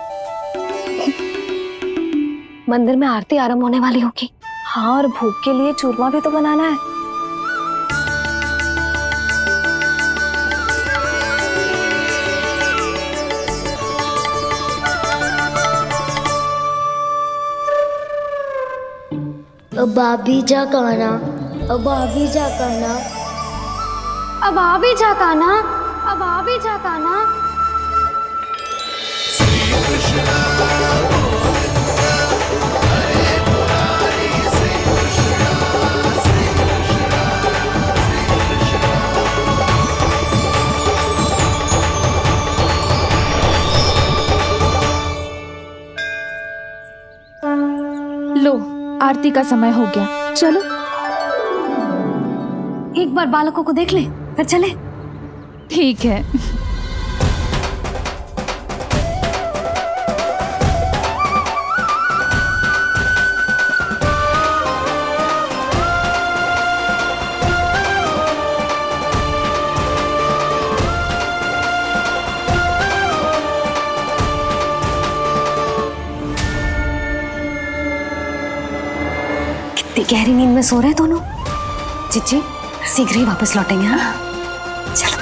मंदिर में आरती आरंभ होने वाली होगी। हाँ, और भूख के लिए चूरमा भी तो बनाना है। अब आ भी जा काना। अब आ भी जा काना। अब आ भी जा कान्हा। अब आ भी जा कान्हा। लो, आरती का समय हो गया, चलो। एक बार बालकों को देख ले फिर चले। ठीक है। कितनी गहरी नींद में सो रहे दोनों। जिज्जी शीघ्र ही वापस लौटेंगे। हाँ, चलो।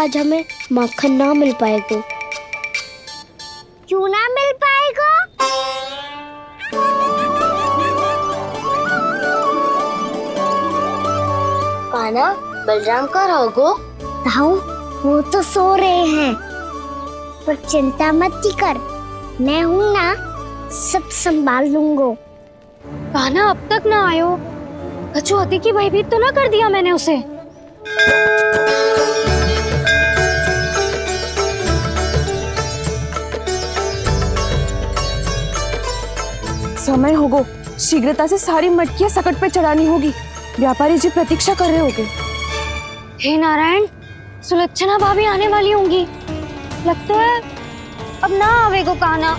आज हमें माखन ना मिल पाएगा। क्यों ना मिल पाएगा? कान्हा, बलराम का रहोगो? ताऊ, वो तो सो रहे हैं, पर चिंता मत कर, मैं हूँ ना, सब संभाल लूंगा। कान्हा अब तक ना आयो, कछु अति की भयभीत तो ना कर दिया मैंने उसे? समय होगो, शीघ्रता से सारी मटकियां सकट पे चढ़ानी होगी। व्यापारी जी प्रतीक्षा कर रहे होंगे। हे नारायण, सुलक्षणा भाभी आने वाली होंगी। लगता है अब ना आवेगो कान्हा।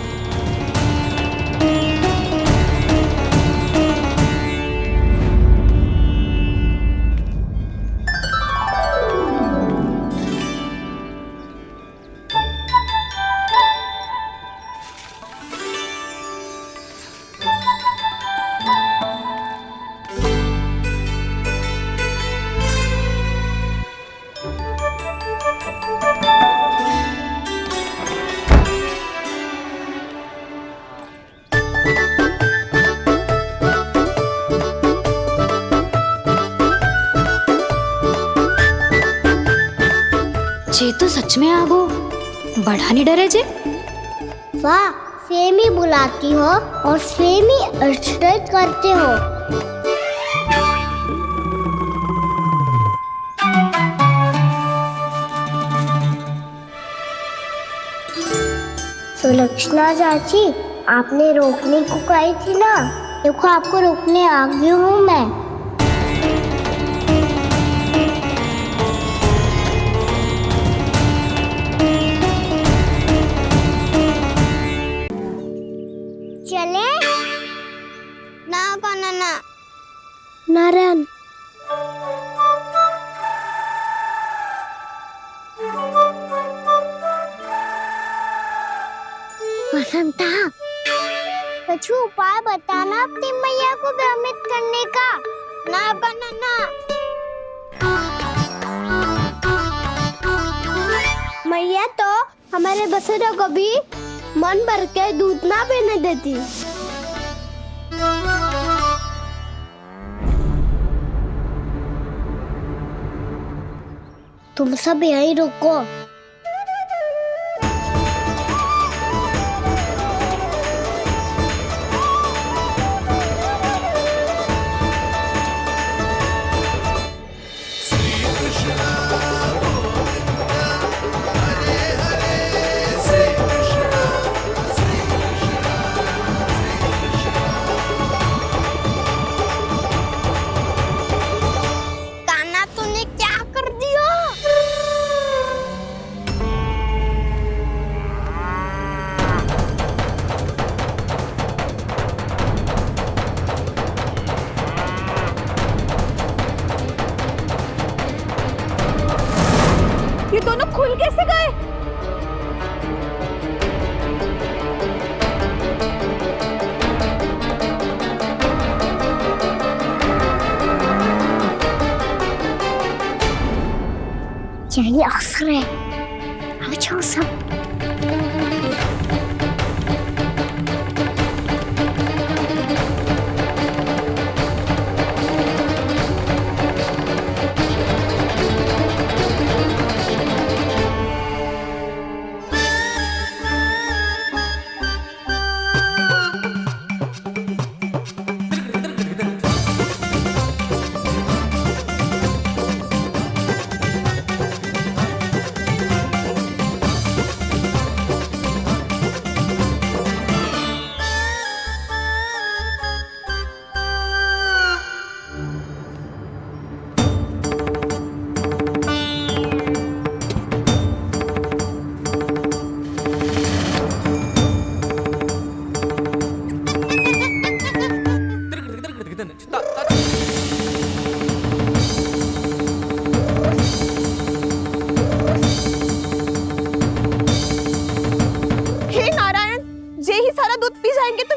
जे तो सच में आगो, बड़ा नहीं डरे जे। वाह, सेम ही बुलाती हो और सेम ही अर्चना करते हो। सुलक्षणा चाची, आपने रोकने को कही थी ना, देखो आपको रोकने आ गई हूँ मैं। चले ना कान्हा ना। नारायण, बसंता, कछु उपाय बताना अपनी मैया को भ्रमित करने का। ना कान्हा ना। मैया तो हमारे बसेरा को भी मन भर के दूध ना पीने देती। तुम सब यहीं रुको। ये दोनों खुल कैसे गए? यही अवसर है, अब जाओ सब।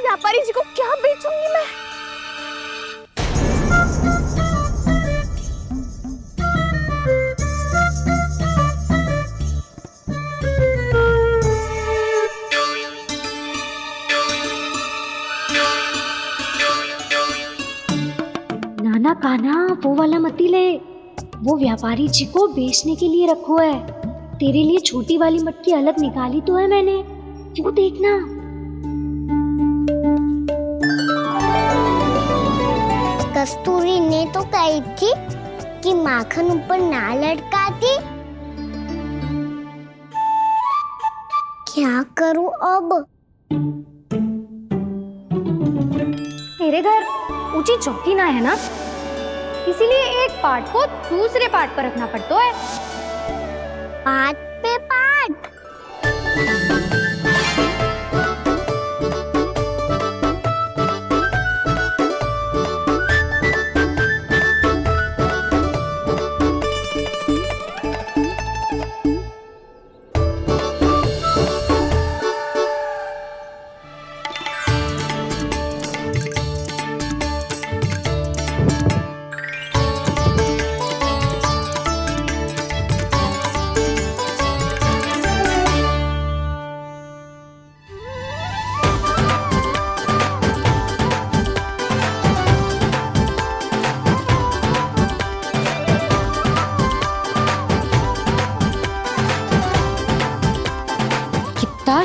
व्यापारी जी को क्या बेचूंगी मैं? कान्हा वो वाला मती ले, वो व्यापारी जी को बेचने के लिए रखो है। तेरे लिए छोटी वाली मटकी अलग निकाली तो है मैंने, वो देखना। कस्तूरी ने तो कही थी कि माखन ऊपर ना लटकाती। क्या करूं अब? मेरे घर ऊंची चौकी ना है ना, इसीलिए एक पार्ट को दूसरे पार्ट पर रखना पड़ता है। पार्ट पे पार्ट।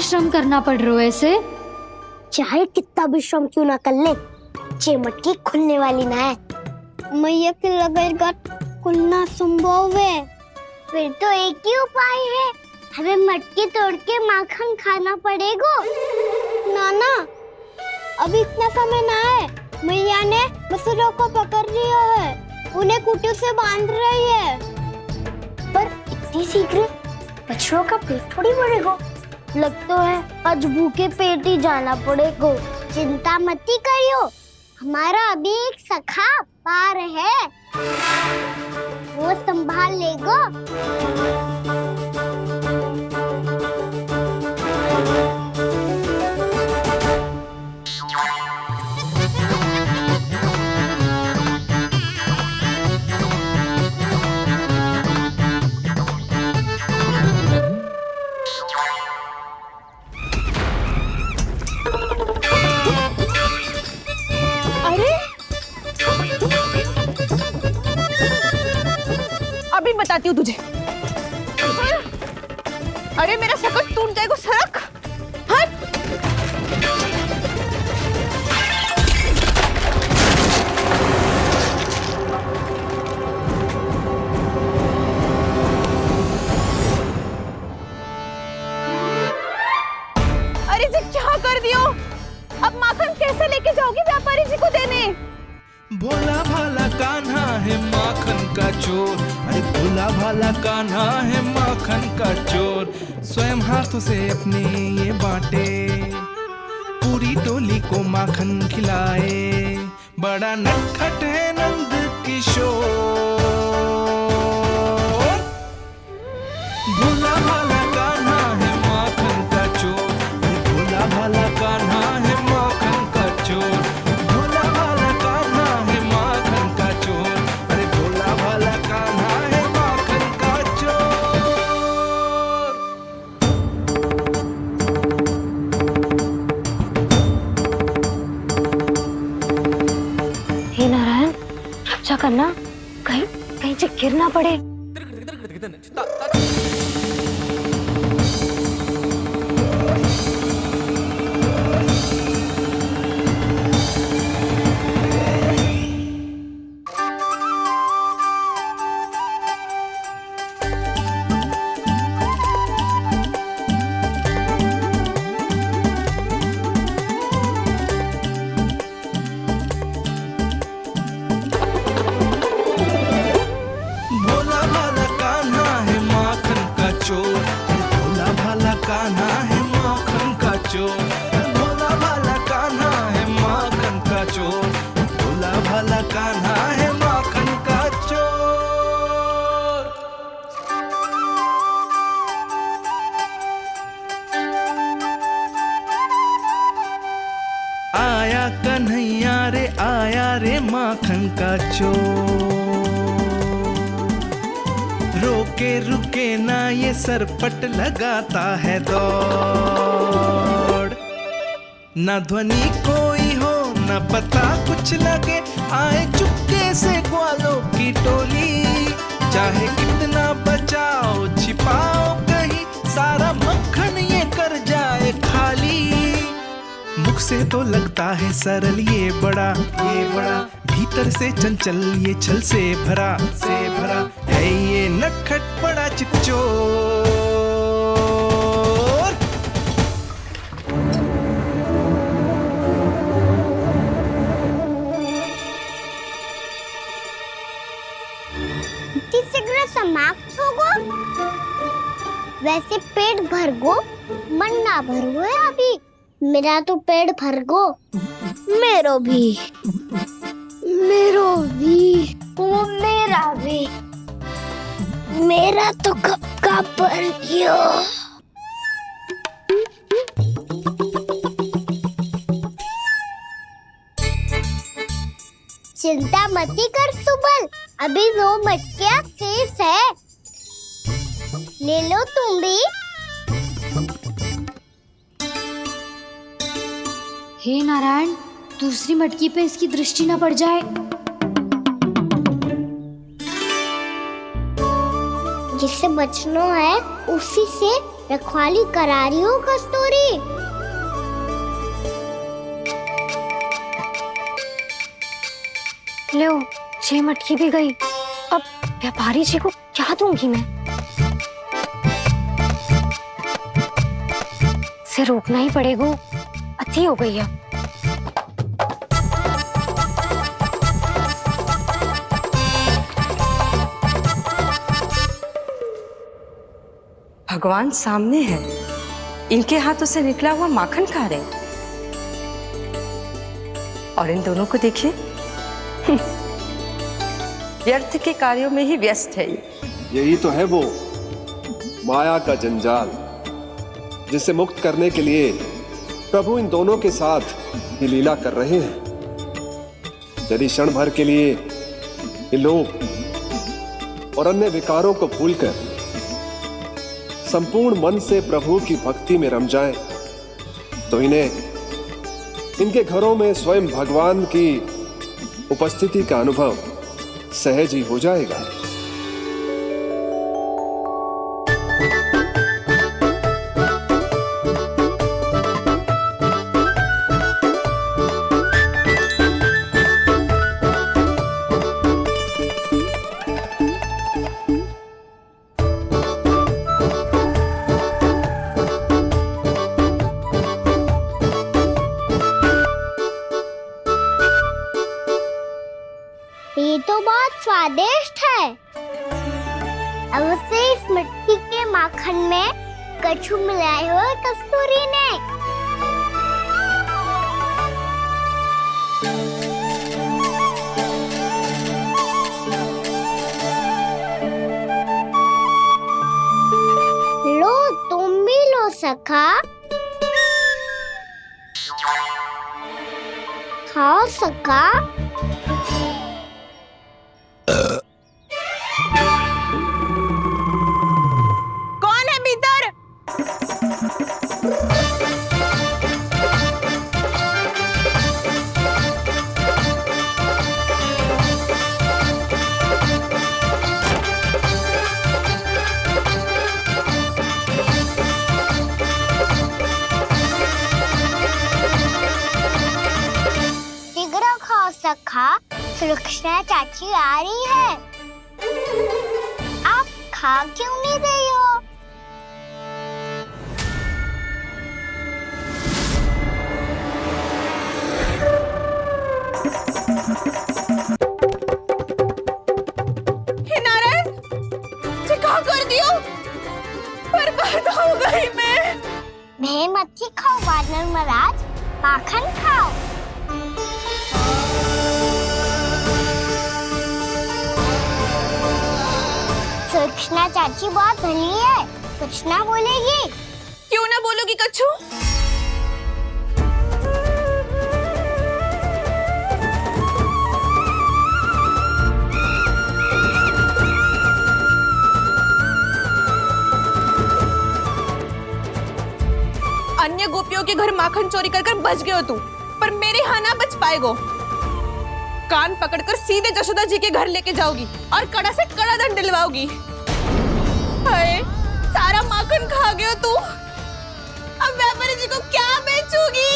श्रम करना पड़ रहा है ऐसे। चाहे कितना भी श्रम क्यों ना कर ले, ये मटकी खुलने वाली ना है। मैया के लगेगा खुलना संभव है। फिर तो एक ही उपाय है, हमें मटकी तोड़ के माखन खाना पड़ेगा। नाना, अभी इतना समय ना है। मैया ने बछड़ों को पकड़ लिया है, उन्हें कुटी से बांध रही है। पर इतनी शीघ्र बछड़ों का पेट थोड़ी भरेगा। लगता है आज भूखे पेट ही जाना पड़ेगा। चिंता मत करियो, हमारा अभी एक सखा पार है, वो संभाल लेगा। अभी बताती हूँ तुझे। अरे मेरा सकट टूट जाएगा, सरक। हट। अरे जी क्या कर दियो? अब माखन कैसे लेके जाओगी व्यापारी जी को देने? भोला भाला कान्हा है माखन का चोर, अरे भोला भाला कान्हा है माखन का चोर। स्वयं हाथों से अपने ये बांटे, पूरी टोली को माखन खिलाए। बड़ा नटखट है नंद किशोर। भोला भाला कान्हा है माखन का चोर, अरे भोला भाला कान्हा है माखन का चोर। करना, कहीं कहीं से गिर ना पड़े। आया कन्हैया रे, आया रे माखन का चोर। रोके रुके ना ये सरपट लगाता है दौड़। ना ध्वनि कोई हो न पता कुछ लगे, आए चुपके से ग्वालों की टोली। चाहे कितना बचाओ छिपाओ कहीं, सारा मक्खन ये कर जाए खाली। मुख से तो लगता है सरल ये बड़ा भीतर से चंचल ये छल से भरा है ये नटखट बड़ा चिच्चोर। शीघ्र समाप्त होगो, वैसे पेट भर गो मन ना भरो है अभी। मेरा तो पेट भर गो, मेरो भी वो मेरा भी, मेरा तो कब का भर गयो। चिंता मती कर सुबल, अभी 2 मटकियाँ शेष है, ले लो तुम भी। हे नारायण, दूसरी मटकी पे इसकी दृष्टि न पड़ जाए। जिससे बचना है उसी से रखवाली करा रही हो कस्तूरी। लो, 6 मटकी भी गई। अब व्यापारी जी को क्या दूंगी मैं? इसे रोकना ही पड़ेगा, अति हो गई है। भगवान सामने है, इनके हाथों से निकला हुआ माखन खा रहे, और इन दोनों को देखिए व्यर्थ के कार्यों में ही व्यस्त है। यही तो है वो माया का जंजाल, जिसे मुक्त करने के लिए प्रभु इन दोनों के साथ ये लीला कर रहे हैं। यदि क्षण भर के लिए ये लोग और अन्य विकारों को भूलकर संपूर्ण मन से प्रभु की भक्ति में रम जाएं, तो इनके घरों में स्वयं भगवान की उपस्थिति का अनुभव सहज ही हो जाएगा। ये तो बहुत स्वादिष्ट है। अवश्य इस मिट्टी के माखन में कछु मिलाए हो कस्तूरी ने। लो, तुम भी लो सखा, खाओ सखा। कौन है भीतर? शीघ्र खाओ सखा, सुलक्षणा चाची आ रही है। आप खा क्यों नहीं रही हो? हे नारायण, क्या कर दियो? बर्बाद हो गई मैं। मच्छी खाओ वानर महाराज, माखन खाओ। सुलक्षणा चाची बहुत भली है, कुछ ना बोलेगी। क्यों ना बोलोगी कच्छू? अन्य गोपियों के घर माखन चोरी कर बच गए हो तू, पर मेरे यहाँ ना बच पाएगो। कान पकड़कर सीधे जशोदा जी के घर लेके जाओगी और कड़ा से कड़ा दंड दिलवाओगी। हाय, सारा माखन खा गए हो तू। अब व्यापारी जी को क्या बेचूगी?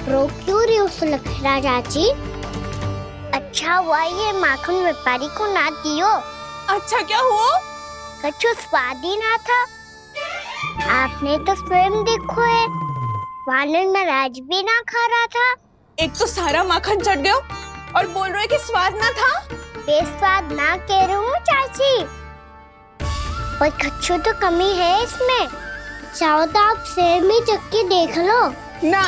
रो क्यों रही हो सुलक्षणा चाची? अच्छा हुआ ये माखन व्यापारी को ना दियो। अच्छा क्या हुआ? कछु स्वाद ही ना था। आपने तो स्वयं देखो है, वानर नाराज भी ना खा रहा था। एक तो सारा माखन चढ़ गया और बोल रहे कि स्वाद ना था। बेस्वाद ना कह रही हूँ चाची, पर कछु तो कमी है इसमें। चाहो तो आप सेब में चख के देख लो। ना,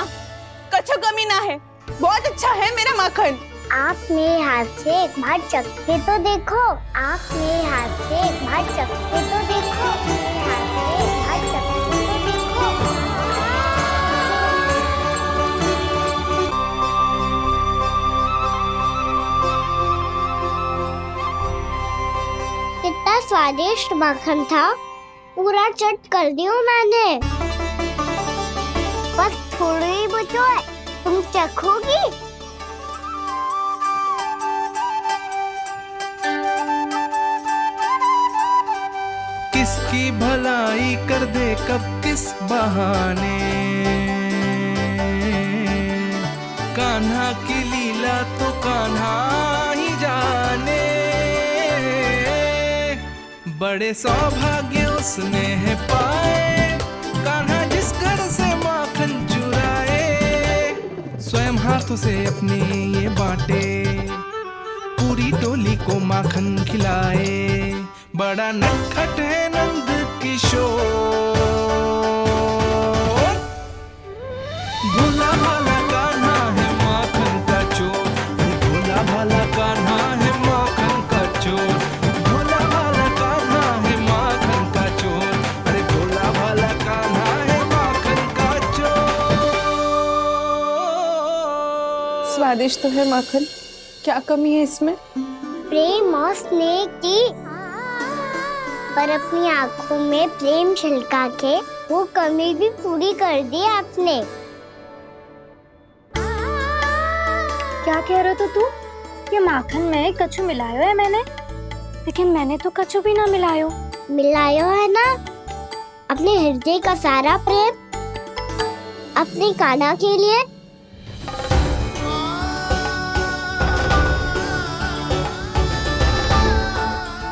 कछु कमी ना है, बहुत अच्छा है मेरा माखन। आप मेरे हाथ से एक बार चख के तो देखो। आप मेरे हाथ से एक बार चख के तो देखो। मेरे हाथ से एक बार चख के तो देखो। कितना स्वादिष्ट माखन था, पूरा चट कर दियो मैंने। बस थोड़ी ही बचो है, तुम चखोगी? किसकी भलाई कर दे कब किस बहाने, कान्हा की लीला तो कान्हा ही जाने। बड़े सौभाग्य उसने है पाए, कान्हा जिस घर से माखन चुराए, स्वयं हाथों से अपने ये बांटे, पूरी टोली को माखन खिलाए। बड़ा नटखट है नंद किशोर, भोला भाला कान्हा है माखन का चोर। भोला भाला कान्हा है माखन का चोर। भोला भाला कान्हा है माखन का चोर। अरे भोला भाला कान्हा है माखन का चोर। स्वादिष्ट तो है माखन, क्या कमी है इसमें? प्रेम और स्नेह की, पर अपनी आंखों में प्रेम छिलका के वो कमी भी पूरी कर दी आपने। क्या कह रहे हो तू? ये माखन में कछु मिलायो है मैंने, लेकिन मैंने तो कछु भी ना मिलायो। मिलायो है ना अपने हृदय का सारा प्रेम अपनी कान्हा के लिए।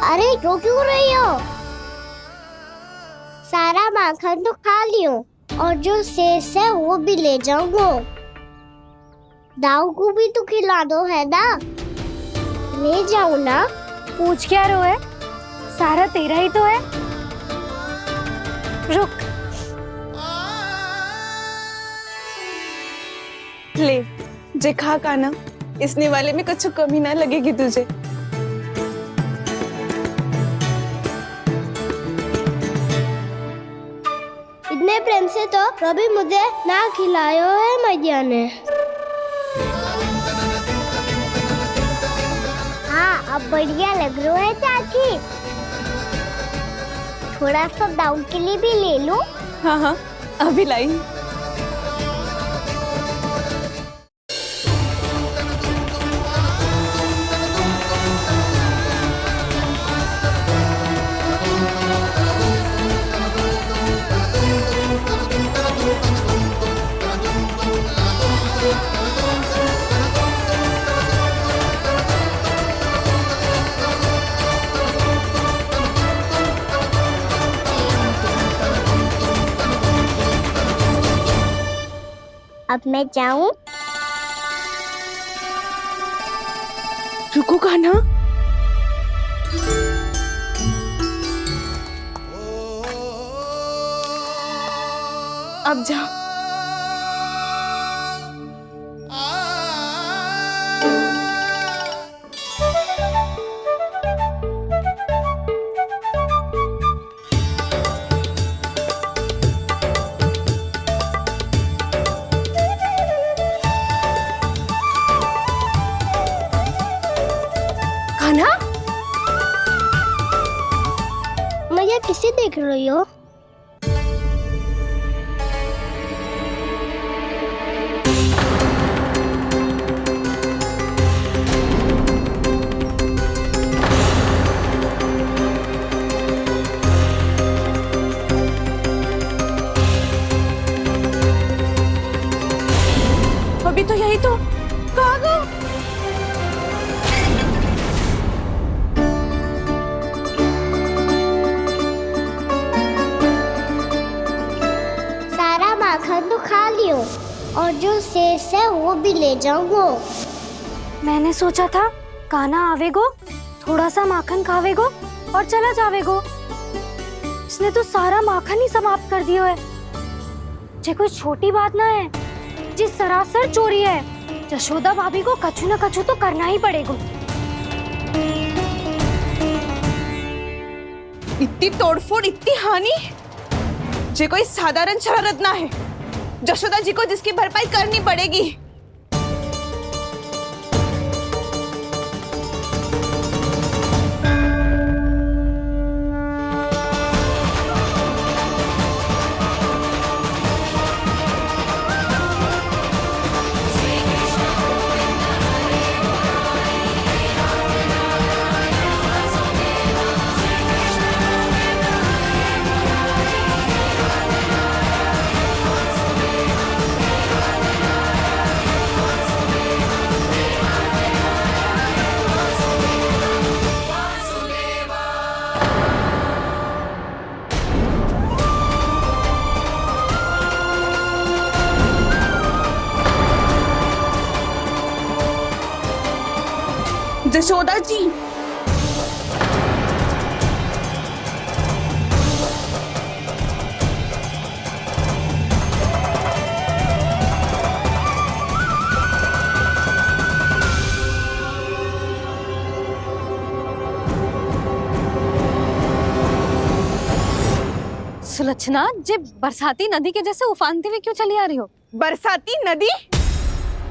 अरे रो क्यों रही हो? सारा माखन तो खा लियो और जो शेष है वो भी ले जाऊंगा। दाऊ को भी तो खिला दो है ना, ले जाओ ना। पूछ क्या रो है, सारा तेरा ही तो है। रुक, ले जे खा कान्हा, इसने वाले में कछु कमी ना लगेगी तुझे। इतने प्रेम से तो कभी मुझे ना खिलायो है मैया ने। हाँ, अब बढ़िया लग रहा है चाची। थोड़ा सा दाऊ के लिए भी ले लो। हाँ हाँ, अभी लाई। अब मैं जाऊं? रुको कान्हा, अब जा। ये किसे देख रही हो? अभी तो यही तो कहाँ गो? सारा माखन तो खा लियो और जो शेष है वो भी ले जाऊंगो। मैंने सोचा था कान्हा आवेगो, थोड़ा सा माखन खावेगो और चला जावेगो। इसने तो सारा माखन ही समाप्त कर दियो है। ये कोई छोटी बात ना है, जी सरासर चोरी है। यशोदा भाभी को कछु न कछु तो करना ही पड़ेगा। इतनी तोड़फोड़, इतनी हानि, ये कोई साधारण शरारत ना है। यशोदा जी को जिसकी भरपाई करनी पड़ेगी। यशोदा जी, सुलक्षणा, जे बरसाती नदी के जैसे उफानते हुए क्यों चली आ रही हो? बरसाती नदी?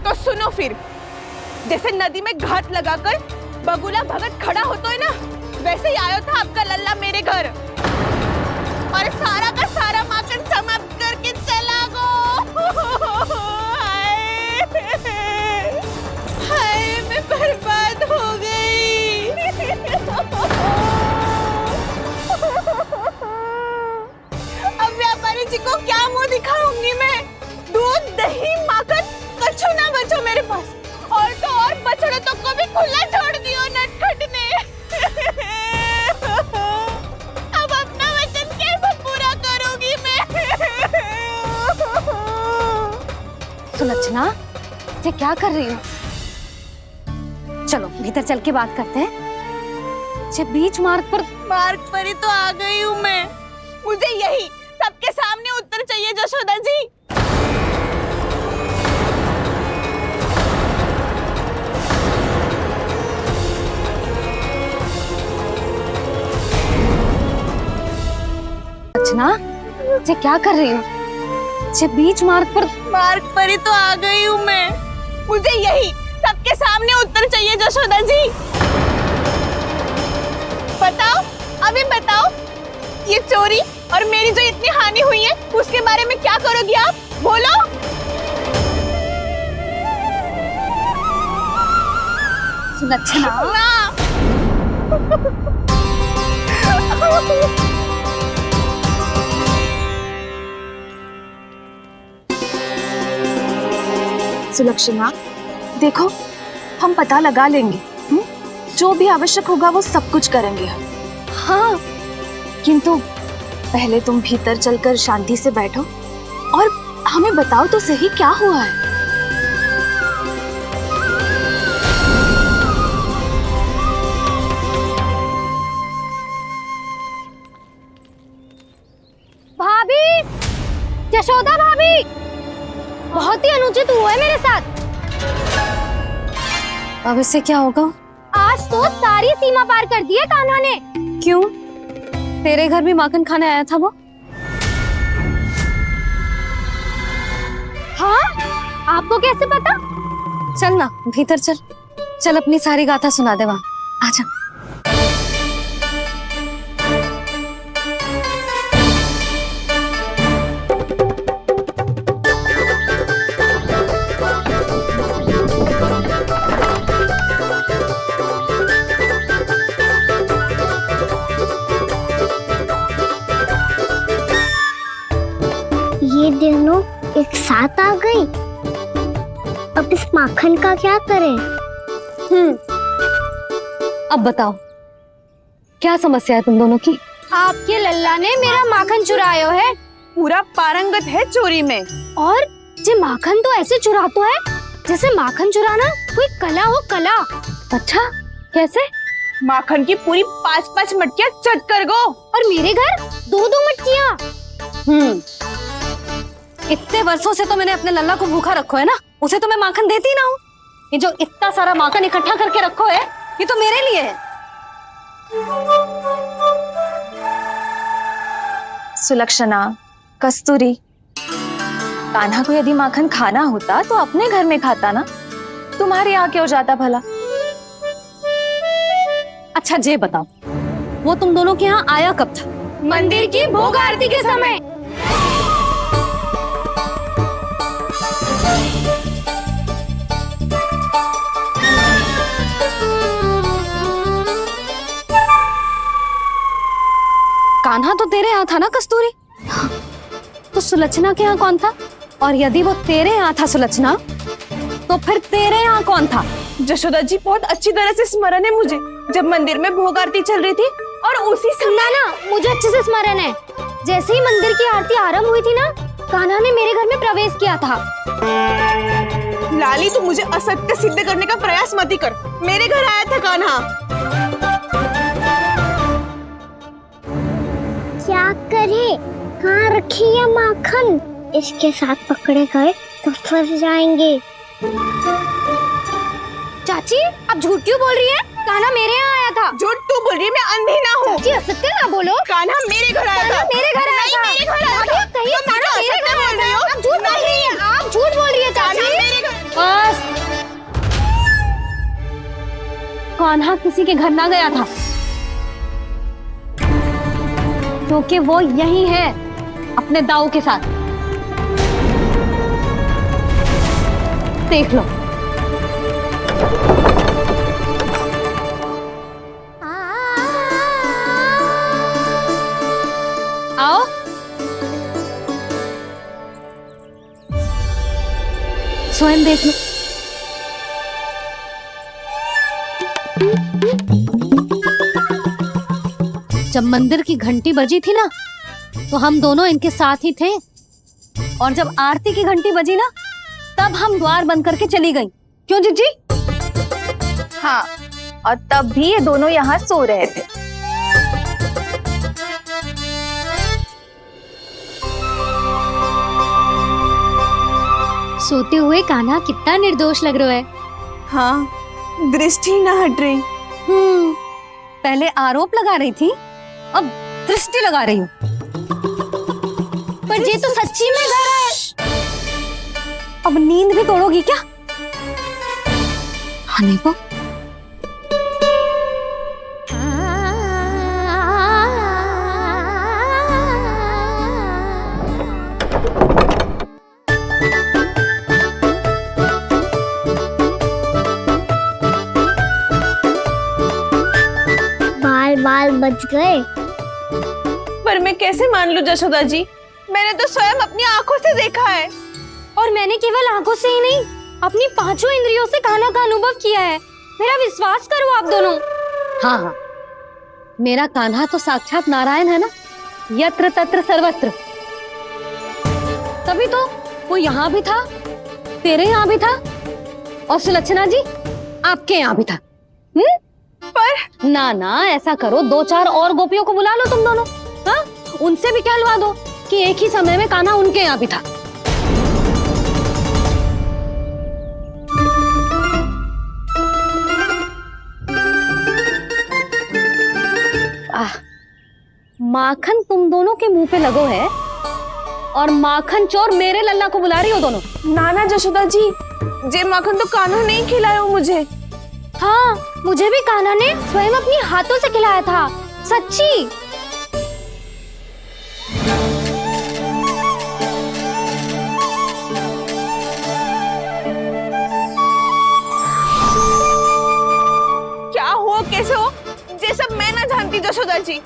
तो सुनो फिर, जैसे नदी में घाट लगाकर बगुला भगत खड़ा होता है ना, वैसे ही आया था आपका लल्ला मेरे घर और सारा का सारा माखन समाप्त करके चला गो। हाय, मैं बर्बाद हो गई। अब व्यापारी जी को क्या मुंह दिखाऊंगी मैं? दूध, दही, माखन कछु ना बचो मेरे पास। और तो और बछड़े तो को भी खुला छोड़ दियो नटखट ने। अब अपना वचन कैसे पूरा करूंगी मैं? सुलक्षणा, ये क्या कर रही हो? चलो भीतर चल के बात करते हैं। ये बीच मार्ग पर ही तो आ गई हूँ मैं। मुझे यही सबके सामने उत्तर चाहिए यशोदा जी। सुलक्षणा, ये क्या कर रही हो? ये बीच मार्ग पर ही तो आ गई हूँ मैं। मुझे यही सबके सामने उत्तर चाहिए यशोदा जी। बताओ, अभी बताओ, ये चोरी और मेरी जो इतनी हानि हुई है उसके बारे में क्या करोगी आप? बोलो। सुलक्षणा, सुलक्षणा, देखो, हम पता लगा लेंगे। जो भी आवश्यक होगा वो सब कुछ करेंगे हम। हाँ, किंतु पहले तुम भीतर चलकर शांति से बैठो और हमें बताओ तो सही क्या हुआ है। भाभी, यशोदा भाभी, बहुत ही अनुचित हुआ है मेरे साथ। अब इससे क्या होगा? आज तो सारी सीमा पार कर दी है कान्हा ने। क्यों? तेरे घर भी माखन खाने आया था वो? हाँ, आपको कैसे पता? चल ना भीतर चल, चल अपनी सारी गाथा सुना दे वहाँ। आजा। साथ आ गई। अब इस माखन का क्या करें? अब बताओ क्या समस्या है तुम दोनों की? आपके लल्ला ने मेरा माखन चुरायो है। पूरा पारंगत है चोरी में। और जे माखन तो ऐसे चुरातो है जैसे माखन चुराना कोई कला हो, कला। अच्छा, कैसे? माखन की पूरी 5-5 मटकियां चट कर गो। और मेरे घर 2-2 मटकियां। इतने वर्षों से तो मैंने अपने लल्ला को भूखा रखो है ना, उसे तो मैं माखन देती ना हूँ। ये जो इतना सारा माखन इकट्ठा करके रखो है, ये तो मेरे लिए है। सुलक्षणा, कस्तूरी, कान्हा को यदि माखन खाना होता तो अपने घर में खाता ना, तुम्हारे यहाँ क्यों जाता भला? अच्छा ये बताओ, वो तुम दोनों के यहाँ आया कब था? मंदिर की भोग आरती के समय। कान्हा तो तेरे यहाँ था ना कस्तूरी? तो सुलक्षणा के यहाँ कौन था? और यदि वो तेरे यहाँ था सुलक्षणा, तो फिर तेरे यहाँ कौन था? जशोदा जी, बहुत अच्छी तरह से स्मरण है मुझे, जब मंदिर में भोग आरती चल रही थी और उसी समय। ना, मुझे अच्छे से स्मरण है। जैसे ही मंदिर की आरती आरंभ हुई थी ना, कान्हा ने मेरे घर में प्रवेश किया था। लाली, तू मुझे असत्य सिद्ध करने का प्रयास मत ही कर। मेरे घर आया था कान्हा। क्या करे? कहाँ रखी है माखन? इसके साथ पकड़े गए तो फंस जाएंगे। चाची, आप झूठ क्यों बोल रही हैं? कान्हा मेरे यहाँ आया था। झूठ तू बोल रही है? मैं अंधी ना हूँ। चाची, असत्य ना बोलो। कान्हा मेरे घर आया था। मेरे घर आया था। मेरे घर आया था। कहिए कान्हा मेरे घर आया था। आप झूठ बोल रही हैं। आप झूठ बोल रही है चाची। बस, कान्हा किसी के घर ना गया था, क्योंकि वो यही है अपने दाऊ के साथ। देख लो। आओ। स्वयं देख लो। जब मंदिर की घंटी बजी थी ना, तो हम दोनों इनके साथ ही थे, और जब आरती की घंटी बजी ना, तब हम द्वार बंद करके चली गई। क्यों जीजी? हाँ, और तब भी ये दोनों यहाँ सो रहे थे। सोते हुए कान्हा कितना निर्दोष लग रहा है। हाँ, दृष्टि ना हट रही। पहले आरोप लगा रही थी, अब दृष्टि लगा रही हूँ। पर ये तो सच्ची में घर है। अब नींद भी तोड़ोगी क्या? हनी को बाल बच गए। पर मैं कैसे मान लूं जशोदा जी? मैंने तो स्वयं अपनी आंखों से देखा है। और मैंने केवल आंखों से ही नहीं, अपनी 5 इंद्रियों से कान्हा का अनुभव किया है। मेरा विश्वास करो आप दोनों। हाँ हाँ, मेरा कान्हा तो साक्षात नारायण है ना, यत्र तत्र सर्वत्र। तभी तो वो यहाँ भी था, तेरे यहाँ भी था, और सुलक्षणा जी आपके यहाँ भी था। पर ना ना, ऐसा करो, 2-4 और गोपियों को बुला लो तुम दोनों। हाँ, उनसे भी कहलवा दो कि एक ही समय में कान्हा उनके यहाँ भी था। माखन तुम दोनों के मुंह पे लगो है, और माखन चोर मेरे लल्ला को बुला रही हो दोनों। नाना जशोदा जी, जे माखन तो कान्हा ने ही खिलाया हो मुझे। हाँ, मुझे भी कान्हा ने स्वयं अपनी हाथों से खिलाया था, सच्ची। क्या हो, कैसे हो, ये सब मैं ना जानती जशोदा जी।